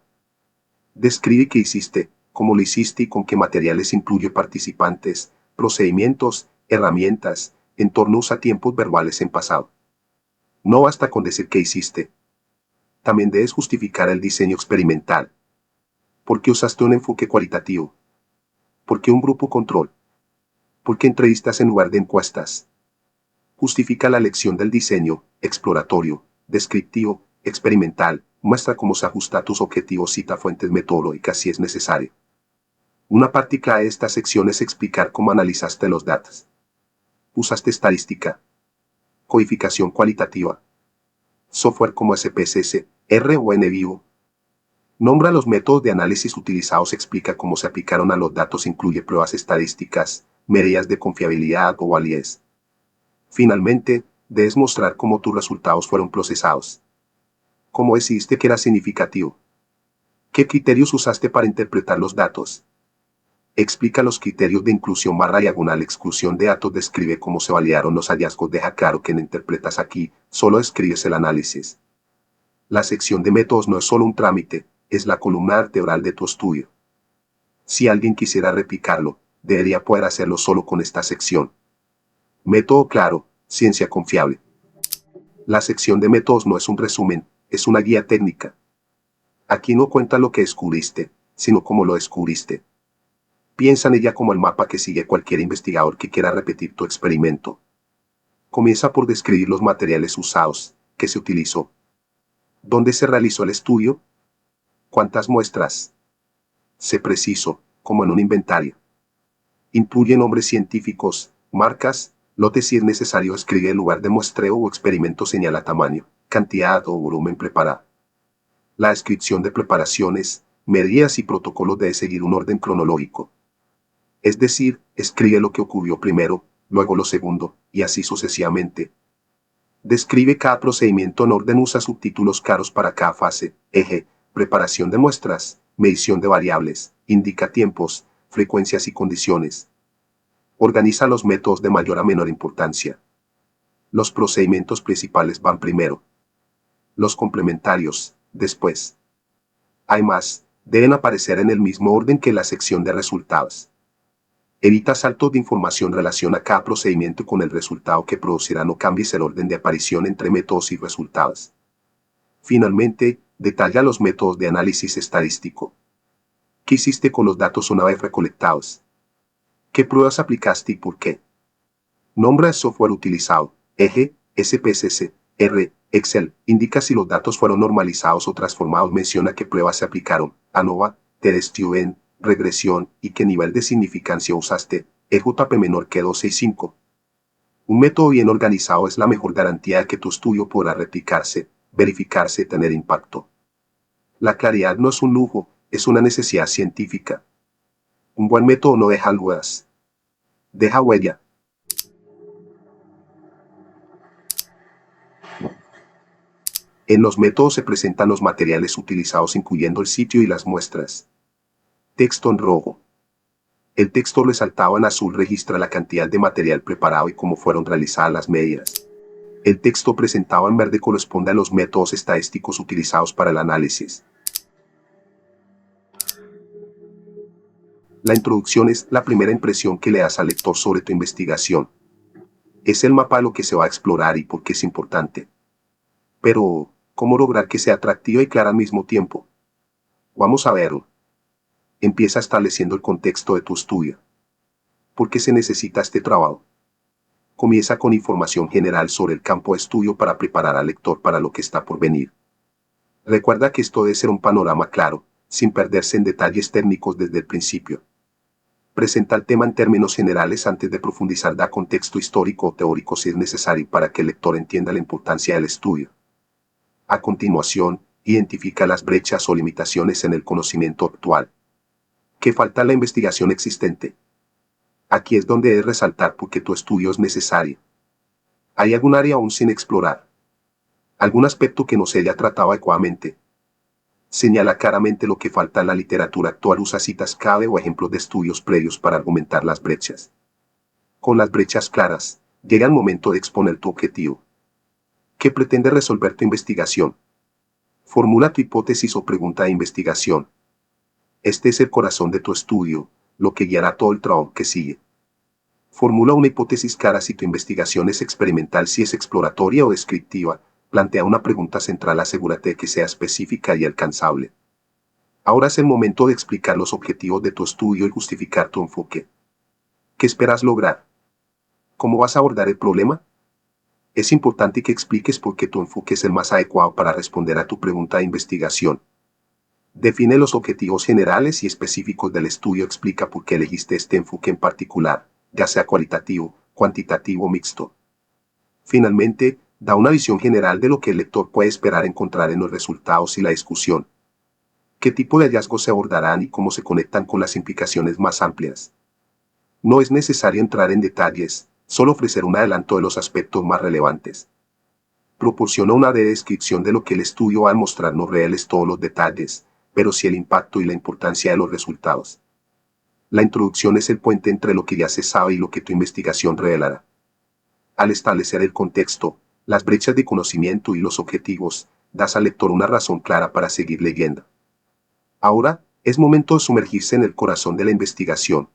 Describe qué hiciste, cómo lo hiciste y con qué materiales, incluye participantes, procedimientos, herramientas, entorno, usa tiempos verbales en pasado. No basta con decir qué hiciste. También debes justificar el diseño experimental. ¿Por qué usaste un enfoque cualitativo? ¿Por qué un grupo control? ¿Por qué entrevistas en lugar de encuestas? Justifica la elección del diseño, exploratorio, descriptivo, experimental, Muestra cómo se ajusta a tus objetivos, cita fuentes metodológicas si es necesario. Una parte clave de esta sección es explicar cómo analizaste los datos. Usaste estadística, codificación cualitativa, software como SPSS, R o NVivo. Nombra los métodos de análisis utilizados, explica cómo se aplicaron a los datos, incluye pruebas estadísticas, medidas de confiabilidad o validez. Finalmente, debes mostrar cómo tus resultados fueron procesados. ¿Cómo decidiste que era significativo? ¿Qué criterios usaste para interpretar los datos? Explica los criterios de inclusión / exclusión de datos, describe cómo se validaron los hallazgos, deja claro que no interpretas aquí, solo escribes el análisis. La sección de métodos no es solo un trámite, es la columna vertebral de tu estudio. Si alguien quisiera replicarlo, debería poder hacerlo solo con esta sección. Método claro, ciencia confiable. La sección de métodos no es un resumen, es una guía técnica. Aquí no cuenta lo que descubriste, sino cómo lo descubriste. Piensa en ella como el mapa que sigue cualquier investigador que quiera repetir tu experimento. Comienza por describir los materiales usados, qué se utilizó, dónde se realizó el estudio, cuántas muestras. Sé preciso, como en un inventario. Incluye nombres científicos, marcas, lotes si es necesario, escribe el lugar de muestreo o experimento, señala tamaño, cantidad o volumen preparado. La descripción de preparaciones, medidas y protocolos debe seguir un orden cronológico. Es decir, escribe lo que ocurrió primero, luego lo segundo, y así sucesivamente. Describe cada procedimiento en orden, usa subtítulos claros para cada fase, eje, preparación de muestras, medición de variables, indica tiempos, frecuencias y condiciones. Organiza los métodos de mayor a menor importancia. Los procedimientos principales van primero. Los complementarios, después. Además, deben aparecer en el mismo orden que la sección de resultados. Evita saltos de información, relaciona cada procedimiento con el resultado que producirá, no cambies el orden de aparición entre métodos y resultados. Finalmente, detalla los métodos de análisis estadístico. ¿Qué hiciste con los datos una vez recolectados? ¿Qué pruebas aplicaste y por qué? Nombra el software utilizado, eje, SPSS, R, Excel, indica si los datos fueron normalizados o transformados, menciona qué pruebas se aplicaron, ANOVA, TDSTUDENT, regresión y qué nivel de significancia usaste, EJP menor que 265. Un método bien organizado es la mejor garantía de que tu estudio podrá replicarse, verificarse y tener impacto. La claridad no es un lujo, es una necesidad científica. Un buen método no deja dudas, deja huella. En los métodos se presentan los materiales utilizados, incluyendo el sitio y las muestras. Texto en rojo. El texto resaltado en azul registra la cantidad de material preparado y cómo fueron realizadas las medidas. El texto presentado en verde corresponde a los métodos estadísticos utilizados para el análisis. La introducción es la primera impresión que le das al lector sobre tu investigación. Es el mapa de lo que se va a explorar y por qué es importante. Pero, ¿cómo lograr que sea atractiva y clara al mismo tiempo? Vamos a verlo. Empieza estableciendo el contexto de tu estudio. ¿Por qué se necesita este trabajo? Comienza con información general sobre el campo de estudio para preparar al lector para lo que está por venir. Recuerda que esto debe ser un panorama claro, sin perderse en detalles técnicos desde el principio. Presenta el tema en términos generales antes de profundizar, da contexto histórico o teórico si es necesario para que el lector entienda la importancia del estudio. A continuación, identifica las brechas o limitaciones en el conocimiento actual. ¿Qué falta en la investigación existente? Aquí es donde debes resaltar por qué tu estudio es necesario. ¿Hay algún área aún sin explorar? ¿Algún aspecto que no se haya tratado adecuadamente? Señala claramente lo que falta en la literatura actual, usa citas clave o ejemplos de estudios previos para argumentar las brechas. Con las brechas claras, llega el momento de exponer tu objetivo. ¿Qué pretende resolver tu investigación? Formula tu hipótesis o pregunta de investigación. Este es el corazón de tu estudio, lo que guiará todo el trabajo que sigue. Formula una hipótesis clara si tu investigación es experimental, si es exploratoria o descriptiva. Plantea una pregunta central, asegúrate de que sea específica y alcanzable. Ahora es el momento de explicar los objetivos de tu estudio y justificar tu enfoque. ¿Qué esperas lograr? ¿Cómo vas a abordar el problema? Es importante que expliques por qué tu enfoque es el más adecuado para responder a tu pregunta de investigación. Define los objetivos generales y específicos del estudio. Explica por qué elegiste este enfoque en particular, ya sea cualitativo, cuantitativo o mixto. Finalmente, da una visión general de lo que el lector puede esperar encontrar en los resultados y la discusión. ¿Qué tipo de hallazgos se abordarán y cómo se conectan con las implicaciones más amplias? No es necesario entrar en detalles, solo ofrecer un adelanto de los aspectos más relevantes. Proporciona una breve descripción de lo que el estudio va a mostrar. No reveles todos los detalles, pero sí el impacto y la importancia de los resultados. La introducción es el puente entre lo que ya se sabe y lo que tu investigación revelará. Al establecer el contexto, las brechas de conocimiento y los objetivos, das al lector una razón clara para seguir leyendo. Ahora, es momento de sumergirse en el corazón de la investigación.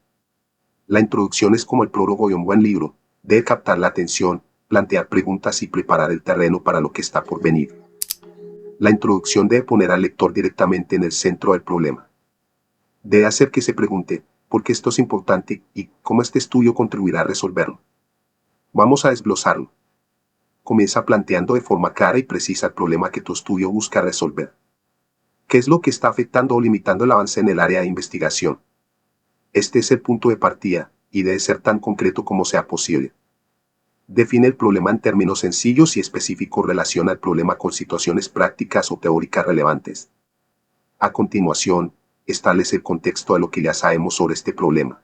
La introducción es como el prólogo de un buen libro, debe captar la atención, plantear preguntas y preparar el terreno para lo que está por venir. La introducción debe poner al lector directamente en el centro del problema. Debe hacer que se pregunte, ¿por qué esto es importante y cómo este estudio contribuirá a resolverlo? Vamos a desglosarlo. Comienza planteando de forma clara y precisa el problema que tu estudio busca resolver. ¿Qué es lo que está afectando o limitando el avance en el área de investigación? Este es el punto de partida, y debe ser tan concreto como sea posible. Define el problema en términos sencillos y específicos. Relaciona el problema con situaciones prácticas o teóricas relevantes. A continuación, establece el contexto de lo que ya sabemos sobre este problema.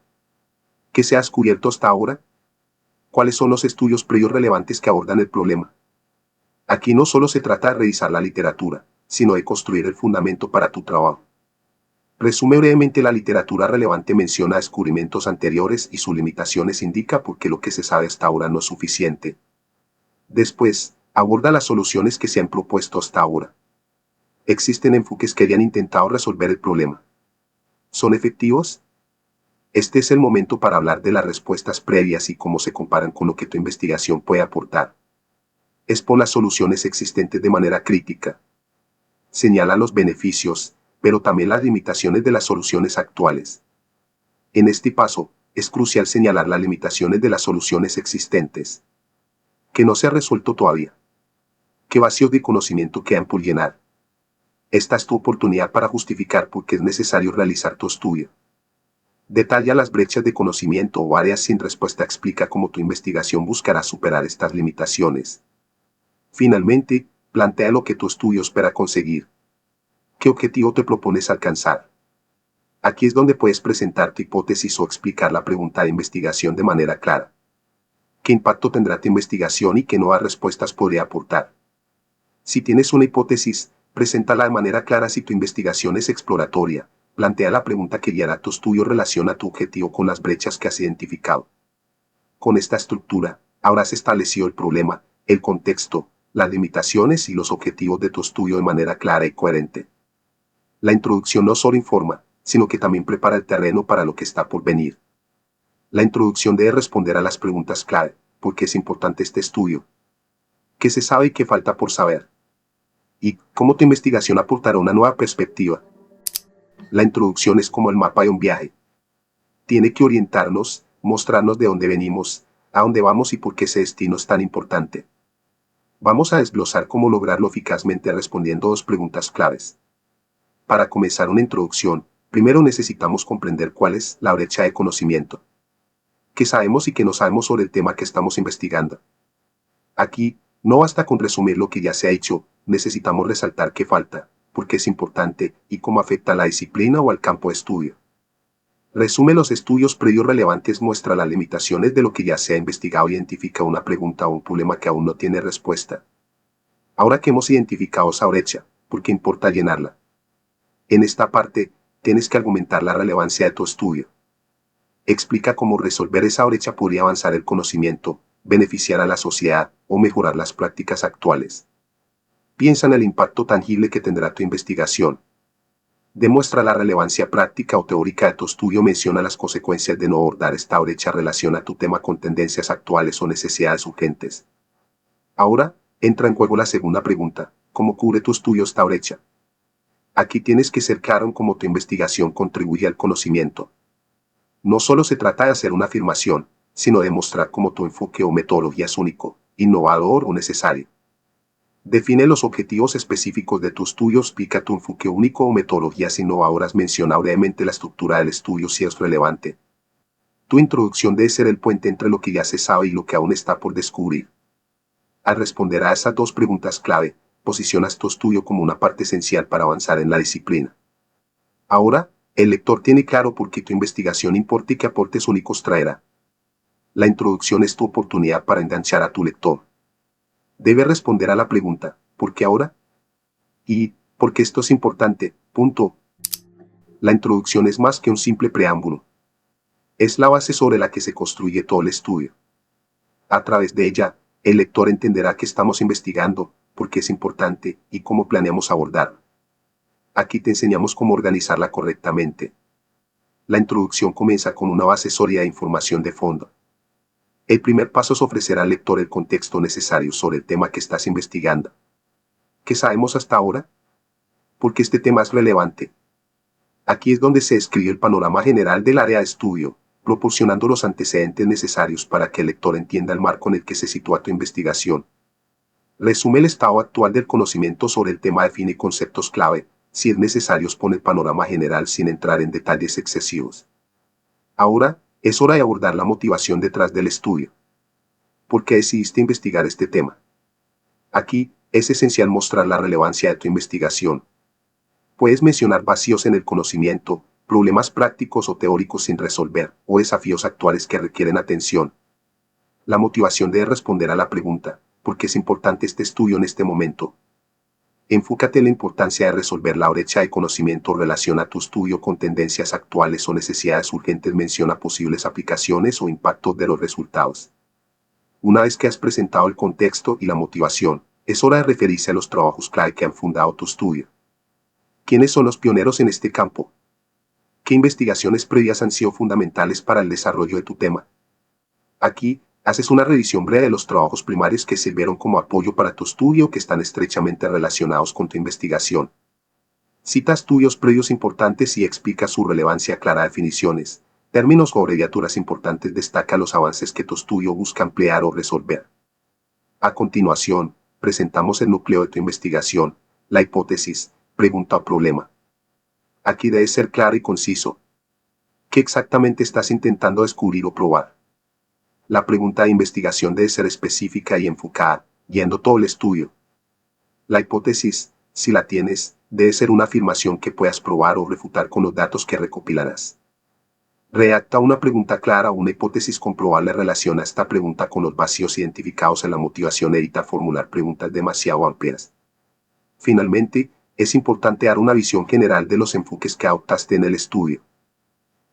¿Qué se ha descubierto hasta ahora? ¿Cuáles son los estudios previos relevantes que abordan el problema? Aquí no solo se trata de revisar la literatura, sino de construir el fundamento para tu trabajo. Resume brevemente. La literatura relevante menciona descubrimientos anteriores y sus limitaciones. Indica por qué lo que se sabe hasta ahora no es suficiente. Después, aborda las soluciones que se han propuesto hasta ahora. Existen enfoques que hayan intentado resolver el problema. ¿Son efectivos? Este es el momento para hablar de las respuestas previas y cómo se comparan con lo que tu investigación puede aportar. Expon las soluciones existentes de manera crítica. Señala los beneficios, pero también las limitaciones de las soluciones actuales. En este paso, es crucial señalar las limitaciones de las soluciones existentes. ¿Que no se ha resuelto todavía? ¿Qué vacíos de conocimiento quedan por llenar? Esta es tu oportunidad para justificar por qué es necesario realizar tu estudio. Detalla las brechas de conocimiento o áreas sin respuesta. Explica cómo tu investigación buscará superar estas limitaciones. Finalmente, plantea lo que tu estudio espera conseguir. ¿Qué objetivo te propones alcanzar? Aquí es donde puedes presentar tu hipótesis o explicar la pregunta de investigación de manera clara. ¿Qué impacto tendrá tu investigación y qué nuevas respuestas podría aportar? Si tienes una hipótesis, preséntala de manera clara. Si tu investigación es exploratoria, plantea la pregunta que guiará tu estudio. Relaciona tu objetivo con las brechas que has identificado. Con esta estructura, habrás establecido el problema, el contexto, las limitaciones y los objetivos de tu estudio de manera clara y coherente. La introducción no solo informa, sino que también prepara el terreno para lo que está por venir. La introducción debe responder a las preguntas clave. ¿Por qué es importante este estudio? ¿Qué se sabe y qué falta por saber? ¿Y cómo tu investigación aportará una nueva perspectiva? La introducción es como el mapa de un viaje. Tiene que orientarnos, mostrarnos de dónde venimos, a dónde vamos y por qué ese destino es tan importante. Vamos a desglosar cómo lograrlo eficazmente respondiendo dos preguntas claves. Para comenzar una introducción, primero necesitamos comprender cuál es la brecha de conocimiento. ¿Qué sabemos y qué no sabemos sobre el tema que estamos investigando? Aquí, no basta con resumir lo que ya se ha hecho, necesitamos resaltar qué falta, por qué es importante y cómo afecta a la disciplina o al campo de estudio. Resume los estudios previos relevantes. Muestra las limitaciones de lo que ya se ha investigado. Identifica una pregunta o un problema que aún no tiene respuesta. Ahora que hemos identificado esa brecha, ¿por qué importa llenarla? En esta parte, tienes que argumentar la relevancia de tu estudio. Explica cómo resolver esa brecha podría avanzar el conocimiento, beneficiar a la sociedad o mejorar las prácticas actuales. Piensa en el impacto tangible que tendrá tu investigación. Demuestra la relevancia práctica o teórica de tu estudio. Menciona las consecuencias de no abordar esta brecha. Relaciona tu tema con tendencias actuales o necesidades urgentes. Ahora, entra en juego la segunda pregunta. ¿Cómo cubre tu estudio esta brecha? Aquí tienes que ser claro en cómo tu investigación contribuye al conocimiento. No solo se trata de hacer una afirmación, sino demostrar cómo tu enfoque o metodología es único, innovador o necesario. Define los objetivos específicos de tu estudio, explica tu enfoque único o metodologías innovadoras, menciona brevemente la estructura del estudio si es relevante. Tu introducción debe ser el puente entre lo que ya se sabe y lo que aún está por descubrir. Al responder a esas dos preguntas clave, posicionas tu estudio como una parte esencial para avanzar en la disciplina. Ahora, el lector tiene claro por qué tu investigación importa y qué aportes únicos traerá. La introducción es tu oportunidad para enganchar a tu lector. Debe responder a la pregunta, ¿por qué ahora? Y, ¿por qué esto es importante? Punto. La introducción es más que un simple preámbulo. Es la base sobre la que se construye todo el estudio. A través de ella, el lector entenderá qué estamos investigando, por qué es importante y cómo planeamos abordarlo. Aquí te enseñamos cómo organizarla correctamente. La introducción comienza con una base sólida de información de fondo. El primer paso es ofrecer al lector el contexto necesario sobre el tema que estás investigando. ¿Qué sabemos hasta ahora? ¿Por qué este tema es relevante? Aquí es donde se describe el panorama general del área de estudio, proporcionando los antecedentes necesarios para que el lector entienda el marco en el que se sitúa tu investigación. Resume el estado actual del conocimiento sobre el tema, define conceptos clave, si es necesario expone el panorama general sin entrar en detalles excesivos. Ahora, es hora de abordar la motivación detrás del estudio. ¿Por qué decidiste investigar este tema? Aquí, es esencial mostrar la relevancia de tu investigación. Puedes mencionar vacíos en el conocimiento, problemas prácticos o teóricos sin resolver, o desafíos actuales que requieren atención. La motivación debe responder a la pregunta, ¿por qué es importante este estudio en este momento? Enfócate en la importancia de resolver la brecha de conocimiento. Relaciona tu estudio con tendencias actuales o necesidades urgentes. Menciona posibles aplicaciones o impactos de los resultados. Una vez que has presentado el contexto y la motivación, es hora de referirse a los trabajos clave que han fundado tu estudio. ¿Quiénes son los pioneros en este campo? ¿Qué investigaciones previas han sido fundamentales para el desarrollo de tu tema? Aquí, haces una revisión breve de los trabajos primarios que sirvieron como apoyo para tu estudio, que están estrechamente relacionados con tu investigación. Cita estudios previos importantes y explica su relevancia. Clara definiciones, términos o abreviaturas importantes. Destaca los avances que tu estudio busca ampliar o resolver. A continuación, presentamos el núcleo de tu investigación, la hipótesis, pregunta o problema. Aquí debes ser claro y conciso. ¿Qué exactamente estás intentando descubrir o probar? La pregunta de investigación debe ser específica y enfocada, guiando todo el estudio. La hipótesis, si la tienes, debe ser una afirmación que puedas probar o refutar con los datos que recopilarás. Redacta una pregunta clara o una hipótesis comprobable. Relaciona esta pregunta con los vacíos identificados en la motivación. Evita formular preguntas demasiado amplias. Finalmente, es importante dar una visión general de los enfoques que adoptaste en el estudio.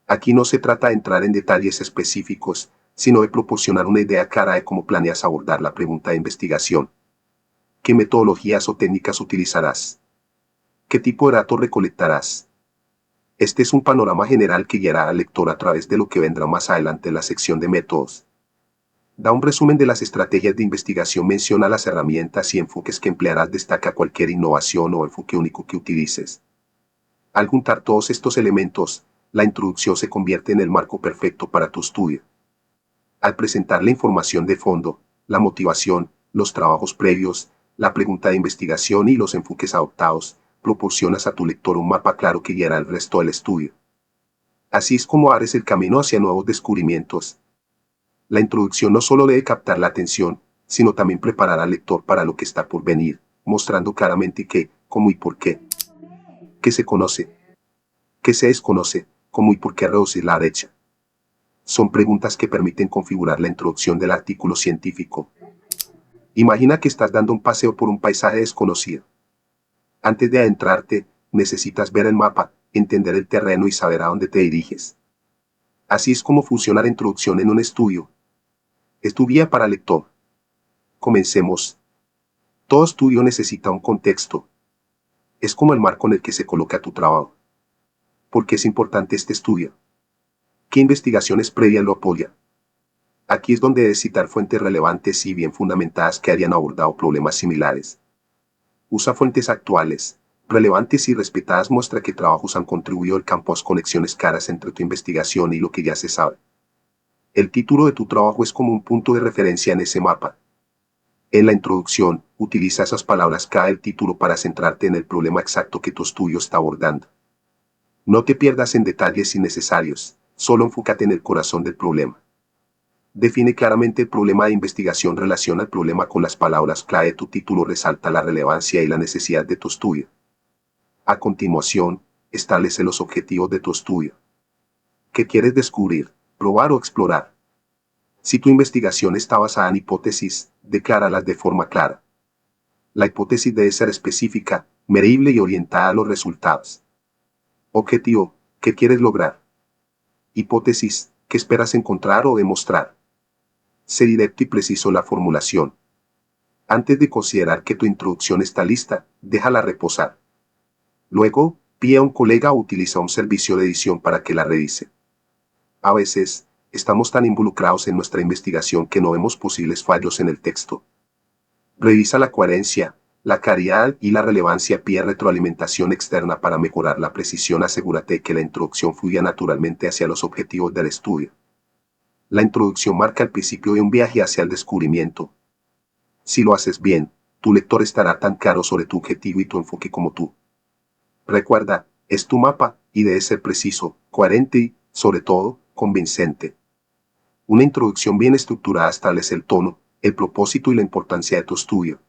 Aquí no se trata de entrar en detalles específicos, sino de proporcionar una idea clara de cómo planeas abordar la pregunta de investigación. ¿Qué metodologías o técnicas utilizarás? ¿Qué tipo de datos recolectarás? Este es un panorama general que guiará al lector a través de lo que vendrá más adelante en la sección de métodos. Da un resumen de las estrategias de investigación, menciona las herramientas y enfoques que emplearás, destaca cualquier innovación o enfoque único que utilices. Al juntar todos estos elementos, la introducción se convierte en el marco perfecto para tu estudio. Al presentar la información de fondo, la motivación, los trabajos previos, la pregunta de investigación y los enfoques adoptados, proporcionas a tu lector un mapa claro que guiará el resto del estudio. Así es como abres el camino hacia nuevos descubrimientos. La introducción no solo debe captar la atención, sino también preparar al lector para lo que está por venir, mostrando claramente qué, cómo y por qué. ¿Qué se conoce? ¿Qué se desconoce? ¿Cómo y por qué reducir la brecha? Son preguntas que permiten configurar la introducción del artículo científico. Imagina que estás dando un paseo por un paisaje desconocido. Antes de adentrarte, necesitas ver el mapa, entender el terreno y saber a dónde te diriges. Así es como funciona la introducción en un estudio. Es tu guía para el lector. Comencemos. Todo estudio necesita un contexto. Es como el marco en el que se coloca tu trabajo. ¿Por qué es importante este estudio? ¿Qué investigaciones previas lo apoyan? Aquí es donde debes citar fuentes relevantes y bien fundamentadas que hayan abordado problemas similares. Usa fuentes actuales, relevantes y respetadas. Muestra qué trabajos han contribuido al campo. Haz conexiones claras entre tu investigación y lo que ya se sabe. El título de tu trabajo es como un punto de referencia en ese mapa. En la introducción, utiliza esas palabras clave del título para centrarte en el problema exacto que tu estudio está abordando. No te pierdas en detalles innecesarios, solo enfócate en el corazón del problema. Define claramente el problema de investigación, relaciona el problema con las palabras clave de tu título, resalta la relevancia y la necesidad de tu estudio. A continuación, establece los objetivos de tu estudio. ¿Qué quieres descubrir, probar o explorar? Si tu investigación está basada en hipótesis, decláralas de forma clara. La hipótesis debe ser específica, medible y orientada a los resultados. Objetivo, ¿qué quieres lograr? Hipótesis, ¿qué esperas encontrar o demostrar? Sé directo y preciso en la formulación. Antes de considerar que tu introducción está lista, déjala reposar. Luego, pide a un colega o utiliza un servicio de edición para que la revise. A veces, estamos tan involucrados en nuestra investigación que no vemos posibles fallos en el texto. Revisa la coherencia, la claridad y la relevancia. Pide retroalimentación externa para mejorar la precisión. Asegúrate de que la introducción fluya naturalmente hacia los objetivos del estudio. La introducción marca el principio de un viaje hacia el descubrimiento. Si lo haces bien, tu lector estará tan claro sobre tu objetivo y tu enfoque como tú. Recuerda, es tu mapa y debe ser preciso, coherente y, sobre todo, convincente. Una introducción bien estructurada establece el tono, el propósito y la importancia de tu estudio.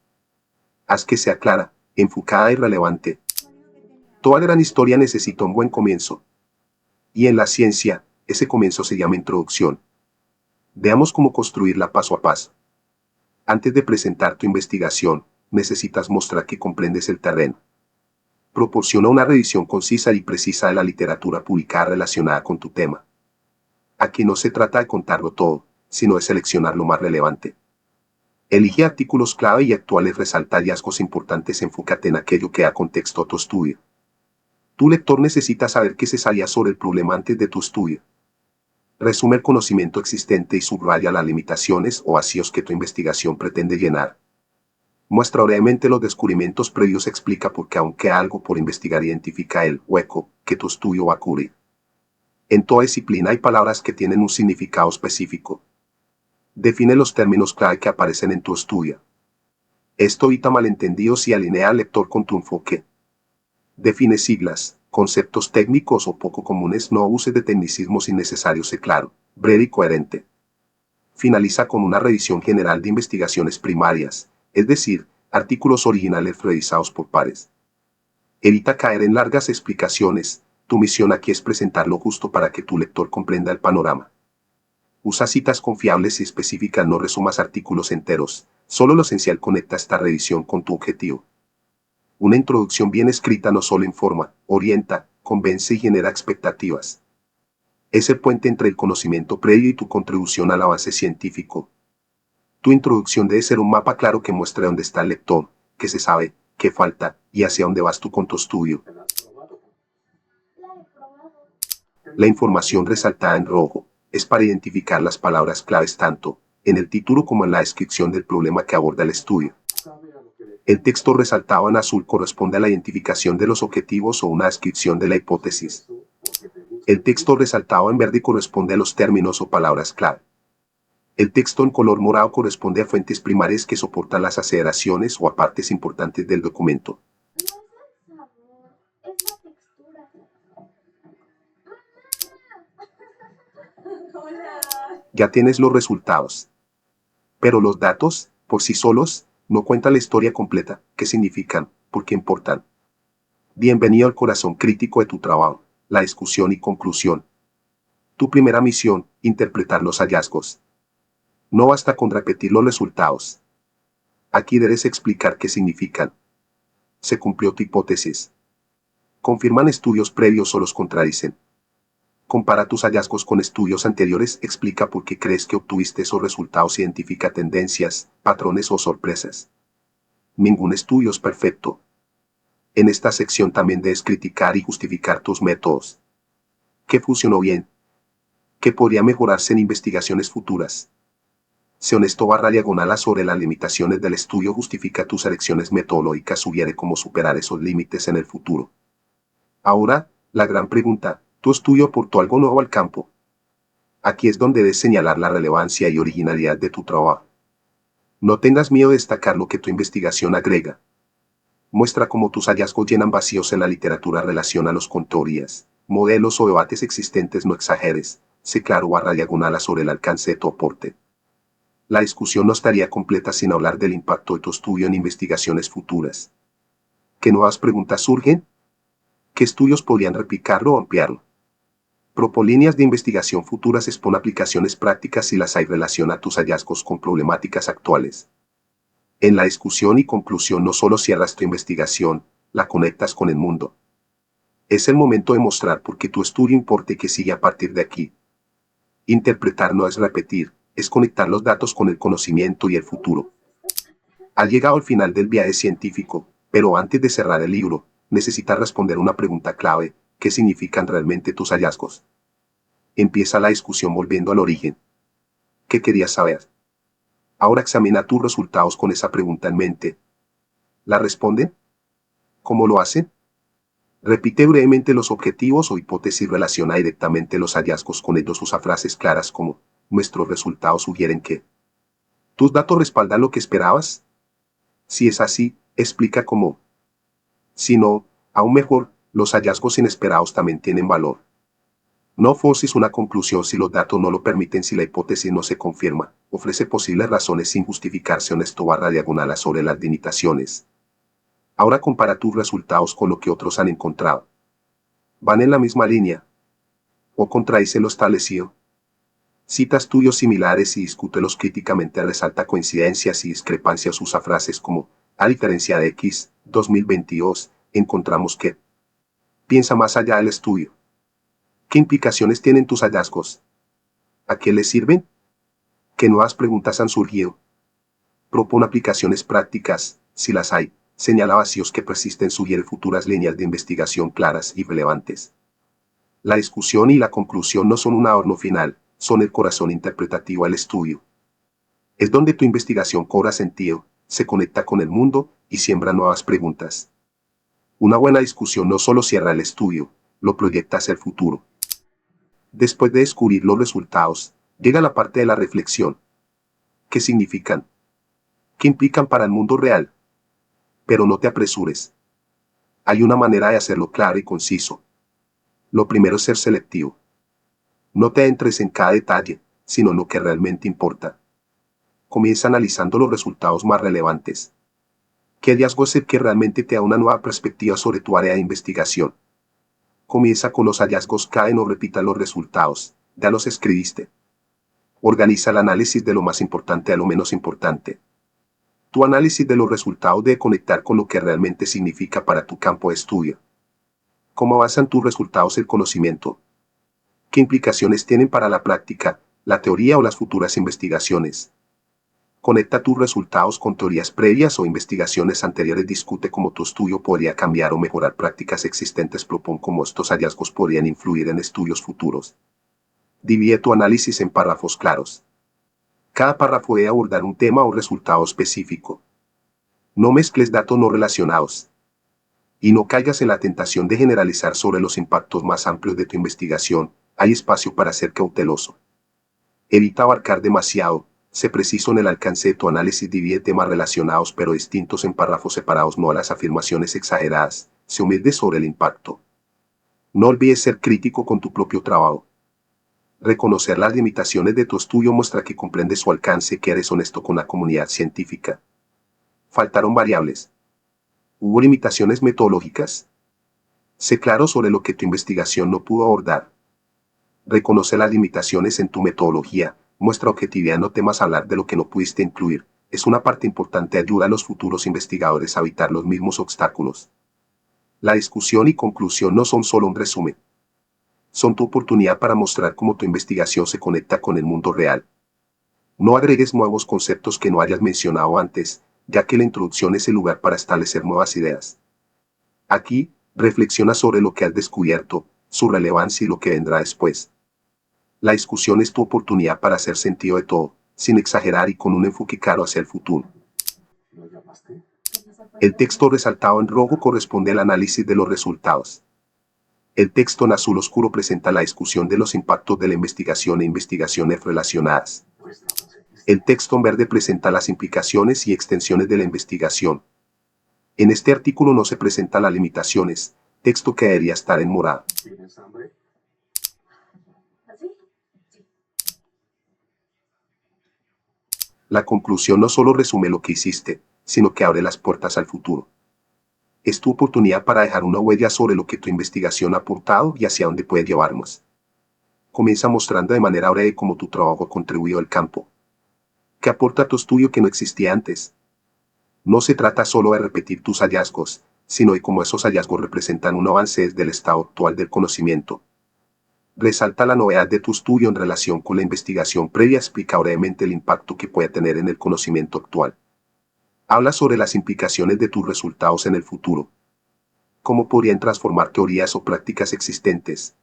Haz que sea clara, enfocada y relevante. Toda gran historia necesita un buen comienzo. Y en la ciencia, ese comienzo se llama introducción. Veamos cómo construirla paso a paso. Antes de presentar tu investigación, necesitas mostrar que comprendes el terreno. Proporciona una revisión concisa y precisa de la literatura publicada relacionada con tu tema. Aquí no se trata de contarlo todo, sino de seleccionar lo más relevante. Elige artículos clave y actuales, resalta hallazgos importantes, enfócate en aquello que da contexto a tu estudio. Tu lector necesita saber qué se sabía sobre el problema antes de tu estudio. Resume el conocimiento existente y subraya las limitaciones o vacíos que tu investigación pretende llenar. Muestra brevemente los descubrimientos previos, explica por qué aún queda algo por investigar, identifica el hueco que tu estudio va a cubrir. En toda disciplina hay palabras que tienen un significado específico. Define los términos clave que aparecen en tu estudio. Esto evita malentendidos y alinea al lector con tu enfoque. Define siglas, conceptos técnicos o poco comunes, no abuses de tecnicismos innecesarios, sé claro, breve y coherente. Finaliza con una revisión general de investigaciones primarias, es decir, artículos originales revisados por pares. Evita caer en largas explicaciones, tu misión aquí es presentar lo justo para que tu lector comprenda el panorama. Usa citas confiables y específicas, no resumas artículos enteros, solo lo esencial. Conecta esta revisión con tu objetivo. Una introducción bien escrita no solo informa, orienta, convence y genera expectativas. Es el puente entre el conocimiento previo y tu contribución al avance científico. Tu introducción debe ser un mapa claro que muestre dónde está el lector, qué se sabe, qué falta y hacia dónde vas tú con tu estudio. La información resaltada en rojo es para identificar las palabras claves tanto en el título como en la descripción del problema que aborda el estudio. El texto resaltado en azul corresponde a la identificación de los objetivos o una descripción de la hipótesis. El texto resaltado en verde corresponde a los términos o palabras clave. El texto en color morado corresponde a fuentes primarias que soportan las aseveraciones o a partes importantes del documento. Ya tienes los resultados. Pero los datos, por sí solos, no cuentan la historia completa. ¿Qué significan? ¿Por qué importan? Bienvenido al corazón crítico de tu trabajo, la discusión y conclusión. Tu primera misión, interpretar los hallazgos. No basta con repetir los resultados. Aquí debes explicar qué significan. ¿Se cumplió tu hipótesis? ¿Confirman estudios previos o los contradicen? Compara tus hallazgos con estudios anteriores, explica por qué crees que obtuviste esos resultados, identifica tendencias, patrones o sorpresas. Ningún estudio es perfecto. En esta sección también debes criticar y justificar tus métodos. ¿Qué funcionó bien? ¿Qué podría mejorarse en investigaciones futuras? Sé honesto /diagonal sobre las limitaciones del estudio, justifica tus elecciones metodológicas, sugiere cómo superar esos límites en el futuro. Ahora, la gran pregunta, ¿tu estudio aportó algo nuevo al campo? Aquí es donde debes señalar la relevancia y originalidad de tu trabajo. No tengas miedo de destacar lo que tu investigación agrega. Muestra cómo tus hallazgos llenan vacíos en la literatura, relaciónalos con teorías, modelos o debates existentes, no exageres. Sé claro / diagonal sobre el alcance de tu aporte. La discusión no estaría completa sin hablar del impacto de tu estudio en investigaciones futuras. ¿Qué nuevas preguntas surgen? ¿Qué estudios podrían replicarlo o ampliarlo? Propon líneas de investigación futuras, expon aplicaciones prácticas y las hay, relaciona tus hallazgos con problemáticas actuales. En la discusión y conclusión no solo cierras tu investigación, la conectas con el mundo. Es el momento de mostrar por qué tu estudio importa y que sigue a partir de aquí. Interpretar no es repetir, es conectar los datos con el conocimiento y el futuro. Has llegado al final del viaje científico, pero antes de cerrar el libro, necesitas responder una pregunta clave: ¿qué significan realmente tus hallazgos? Empieza la discusión volviendo al origen. ¿Qué querías saber? Ahora examina tus resultados con esa pregunta en mente. ¿La responden? ¿Cómo lo hacen? Repite brevemente los objetivos o hipótesis, relaciona directamente los hallazgos con ellos, usa frases claras como: nuestros resultados sugieren que. ¿Tus datos respaldan lo que esperabas? Si es así, explica cómo. Si no, aún mejor, los hallazgos inesperados también tienen valor. No forces una conclusión si los datos no lo permiten. Si la hipótesis no se confirma, ofrece posibles razones sin justificarse. Honesto / diagonal sobre las limitaciones. Ahora compara tus resultados con lo que otros han encontrado. ¿Van en la misma línea? ¿O contradice lo establecido? Cita estudios similares y discútelos críticamente. Resalta coincidencias y discrepancias. Usa frases como: a diferencia de X, 2022, encontramos que. Piensa más allá del estudio. ¿Qué implicaciones tienen tus hallazgos? ¿A qué les sirven? ¿Qué nuevas preguntas han surgido? Propone aplicaciones prácticas, si las hay. Señala vacíos que persisten. Sugiere futuras líneas de investigación claras y relevantes. La discusión y la conclusión no son un adorno final, son el corazón interpretativo del estudio. Es donde tu investigación cobra sentido, se conecta con el mundo y siembra nuevas preguntas. Una buena discusión no solo cierra el estudio, lo proyecta hacia el futuro. Después de descubrir los resultados, llega la parte de la reflexión. ¿Qué significan? ¿Qué implican para el mundo real? Pero no te apresures. Hay una manera de hacerlo claro y conciso. Lo primero es ser selectivo. No te entres en cada detalle, sino en lo que realmente importa. Comienza analizando los resultados más relevantes. ¿Qué hallazgo es el que realmente te da una nueva perspectiva sobre tu área de investigación? Comienza con los hallazgos clave, no repita los resultados, ya los escribiste. Organiza el análisis de lo más importante a lo menos importante. Tu análisis de los resultados debe conectar con lo que realmente significa para tu campo de estudio. ¿Cómo avanzan tus resultados el conocimiento? ¿Qué implicaciones tienen para la práctica, la teoría o las futuras investigaciones? Conecta tus resultados con teorías previas o investigaciones anteriores. Discute cómo tu estudio podría cambiar o mejorar prácticas existentes. Propon cómo estos hallazgos podrían influir en estudios futuros. Divide tu análisis en párrafos claros. Cada párrafo debe abordar un tema o resultado específico. No mezcles datos no relacionados. Y no caigas en la tentación de generalizar sobre los impactos más amplios de tu investigación. Hay espacio para ser cauteloso. Evita abarcar demasiado. Sé preciso en el alcance de tu análisis. Divide temas relacionados pero distintos en párrafos separados. No a las afirmaciones exageradas. Sé humilde sobre el impacto. No olvides ser crítico con tu propio trabajo. Reconocer las limitaciones de tu estudio muestra que comprendes su alcance, que eres honesto con la comunidad científica. Faltaron variables. ¿Hubo limitaciones metodológicas? Sé claro sobre lo que tu investigación no pudo abordar. Reconoce las limitaciones en tu metodología, muestra objetividad, no temas hablar de lo que no pudiste incluir. Es una parte importante, ayuda a los futuros investigadores a evitar los mismos obstáculos. La discusión y conclusión no son solo un resumen. Son tu oportunidad para mostrar cómo tu investigación se conecta con el mundo real. No agregues nuevos conceptos que no hayas mencionado antes, ya que la introducción es el lugar para establecer nuevas ideas. Aquí, reflexiona sobre lo que has descubierto, su relevancia y lo que vendrá después. La discusión es tu oportunidad para hacer sentido de todo, sin exagerar y con un enfoque claro hacia el futuro. El texto resaltado en rojo corresponde al análisis de los resultados. El texto en azul oscuro presenta la discusión de los impactos de la investigación e investigaciones relacionadas. El texto en verde presenta las implicaciones y extensiones de la investigación. En este artículo no se presentan las limitaciones, texto que debería estar en morado. La conclusión no solo resume lo que hiciste, sino que abre las puertas al futuro. Es tu oportunidad para dejar una huella sobre lo que tu investigación ha aportado y hacia dónde puede llevarnos. Comienza mostrando de manera breve cómo tu trabajo ha contribuido al campo. ¿Qué aporta tu estudio que no existía antes? No se trata solo de repetir tus hallazgos, sino de cómo esos hallazgos representan un avance desde el estado actual del conocimiento. Resalta la novedad de tu estudio en relación con la investigación previa, explica brevemente el impacto que puede tener en el conocimiento actual. Habla sobre las implicaciones de tus resultados en el futuro. ¿Cómo podrían transformar teorías o prácticas existentes?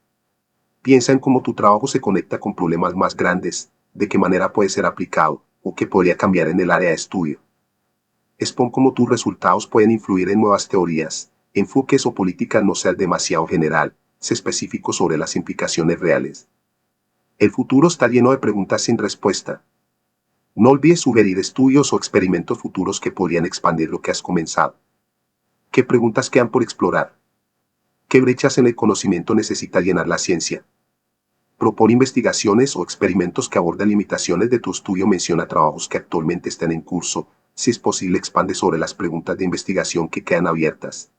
Piensa en cómo tu trabajo se conecta con problemas más grandes, de qué manera puede ser aplicado, o qué podría cambiar en el área de estudio. Expon cómo tus resultados pueden influir en nuevas teorías, enfoques o políticas. No seas demasiado general, sé específico sobre las implicaciones reales. El futuro está lleno de preguntas sin respuesta. No olvides sugerir estudios o experimentos futuros que podrían expandir lo que has comenzado. ¿Qué preguntas quedan por explorar? ¿Qué brechas en el conocimiento necesita llenar la ciencia? Propone investigaciones o experimentos que aborden limitaciones de tu estudio. Menciona trabajos que actualmente estén en curso. Si es posible, expande sobre las preguntas de investigación que quedan abiertas.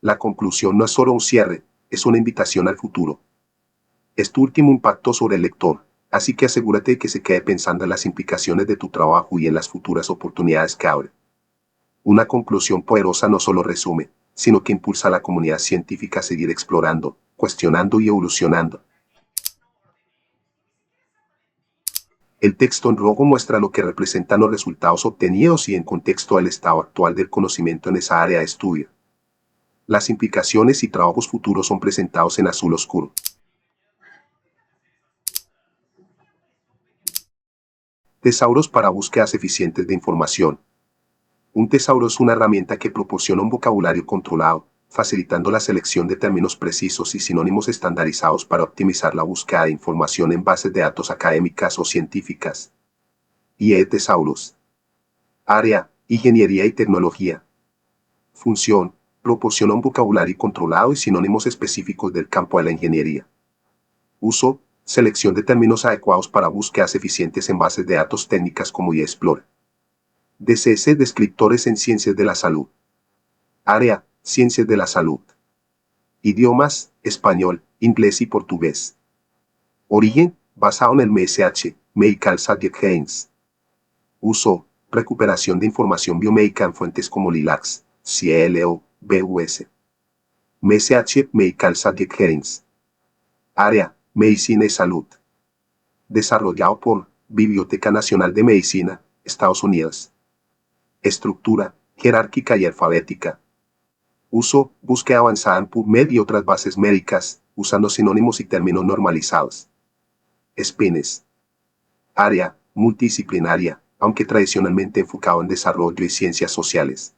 La conclusión no es solo un cierre, es una invitación al futuro. Es tu último impacto sobre el lector, así que asegúrate de que se quede pensando en las implicaciones de tu trabajo y en las futuras oportunidades que abre. Una conclusión poderosa no solo resume, sino que impulsa a la comunidad científica a seguir explorando, cuestionando y evolucionando. El texto en rojo muestra lo que representan los resultados obtenidos y en contexto del estado actual del conocimiento en esa área de estudio. Las implicaciones y trabajos futuros son presentados en azul oscuro. Tesauros para búsquedas eficientes de información. Un tesauro es una herramienta que proporciona un vocabulario controlado, facilitando la selección de términos precisos y sinónimos estandarizados para optimizar la búsqueda de información en bases de datos académicas o científicas. IE Tesauros. Área: Ingeniería y tecnología. Función: proporciona un vocabulario controlado y sinónimos específicos del campo de la ingeniería. Uso: selección de términos adecuados para búsquedas eficientes en bases de datos técnicas como eExplore. DCS: descriptores en ciencias de la salud. Área: ciencias de la salud. Idiomas: español, inglés y portugués. Origen: basado en el MSH, Medical Subject Headings. Uso: recuperación de información biomédica en fuentes como LILACS, CLO, BUS. MSH, Medical Subject Headings. Área: medicina y salud. Desarrollado por Biblioteca Nacional de Medicina, Estados Unidos. Estructura: jerárquica y alfabética. Uso: búsqueda avanzada en PubMed y otras bases médicas, usando sinónimos y términos normalizados. Spines. Área: multidisciplinaria, aunque tradicionalmente enfocado en desarrollo y ciencias sociales.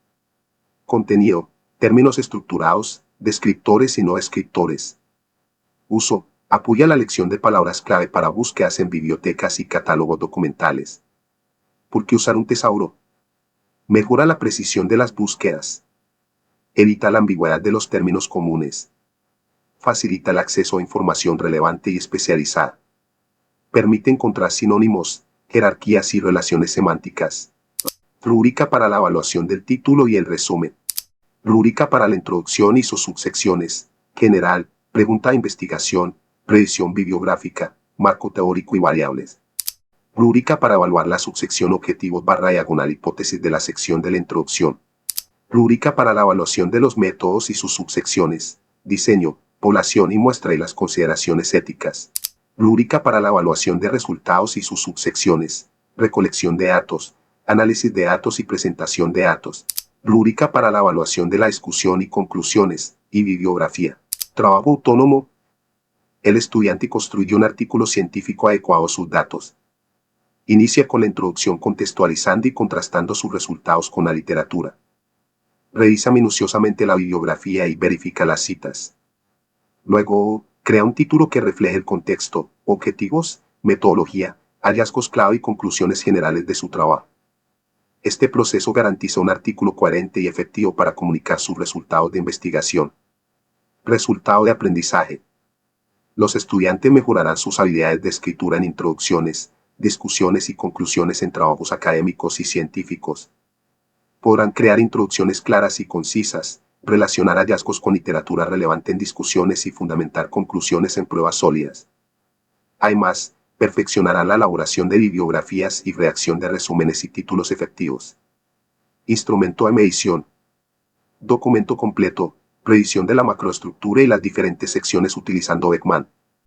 Contenido: términos estructurados, descriptores y no descriptores. Uso: apoya la elección de palabras clave para búsquedas en bibliotecas y catálogos documentales. ¿Por qué usar un tesauro? Mejora la precisión de las búsquedas. Evita la ambigüedad de los términos comunes. Facilita el acceso a información relevante y especializada. Permite encontrar sinónimos, jerarquías y relaciones semánticas. Rúbrica para la evaluación del título y el resumen. Rúbrica para la introducción y sus subsecciones. General, pregunta de investigación, revisión bibliográfica, marco teórico y variables. Rúbrica para evaluar la subsección objetivos / diagonal hipótesis de la sección de la introducción. Rúbrica para la evaluación de los métodos y sus subsecciones, diseño, población y muestra y las consideraciones éticas. Rúbrica para la evaluación de resultados y sus subsecciones, recolección de datos, análisis de datos y presentación de datos. Rúbrica para la evaluación de la discusión y conclusiones, y bibliografía. Trabajo autónomo. El estudiante construye un artículo científico adecuado a sus datos. Inicia con la introducción contextualizando y contrastando sus resultados con la literatura. Revisa minuciosamente la bibliografía y verifica las citas. Luego, crea un título que refleje el contexto, objetivos, metodología, hallazgos clave y conclusiones generales de su trabajo. Este proceso garantiza un artículo coherente y efectivo para comunicar sus resultados de investigación. Resultado de aprendizaje. Los estudiantes mejorarán sus habilidades de escritura en introducciones, discusiones y conclusiones en trabajos académicos y científicos. Podrán crear introducciones claras y concisas, relacionar hallazgos con literatura relevante en discusiones y fundamentar conclusiones en pruebas sólidas. Además, perfeccionarán la elaboración de bibliografías y redacción de resúmenes y títulos efectivos. Instrumento de medición. Documento completo, revisión de la macroestructura y las diferentes secciones utilizando Beckman.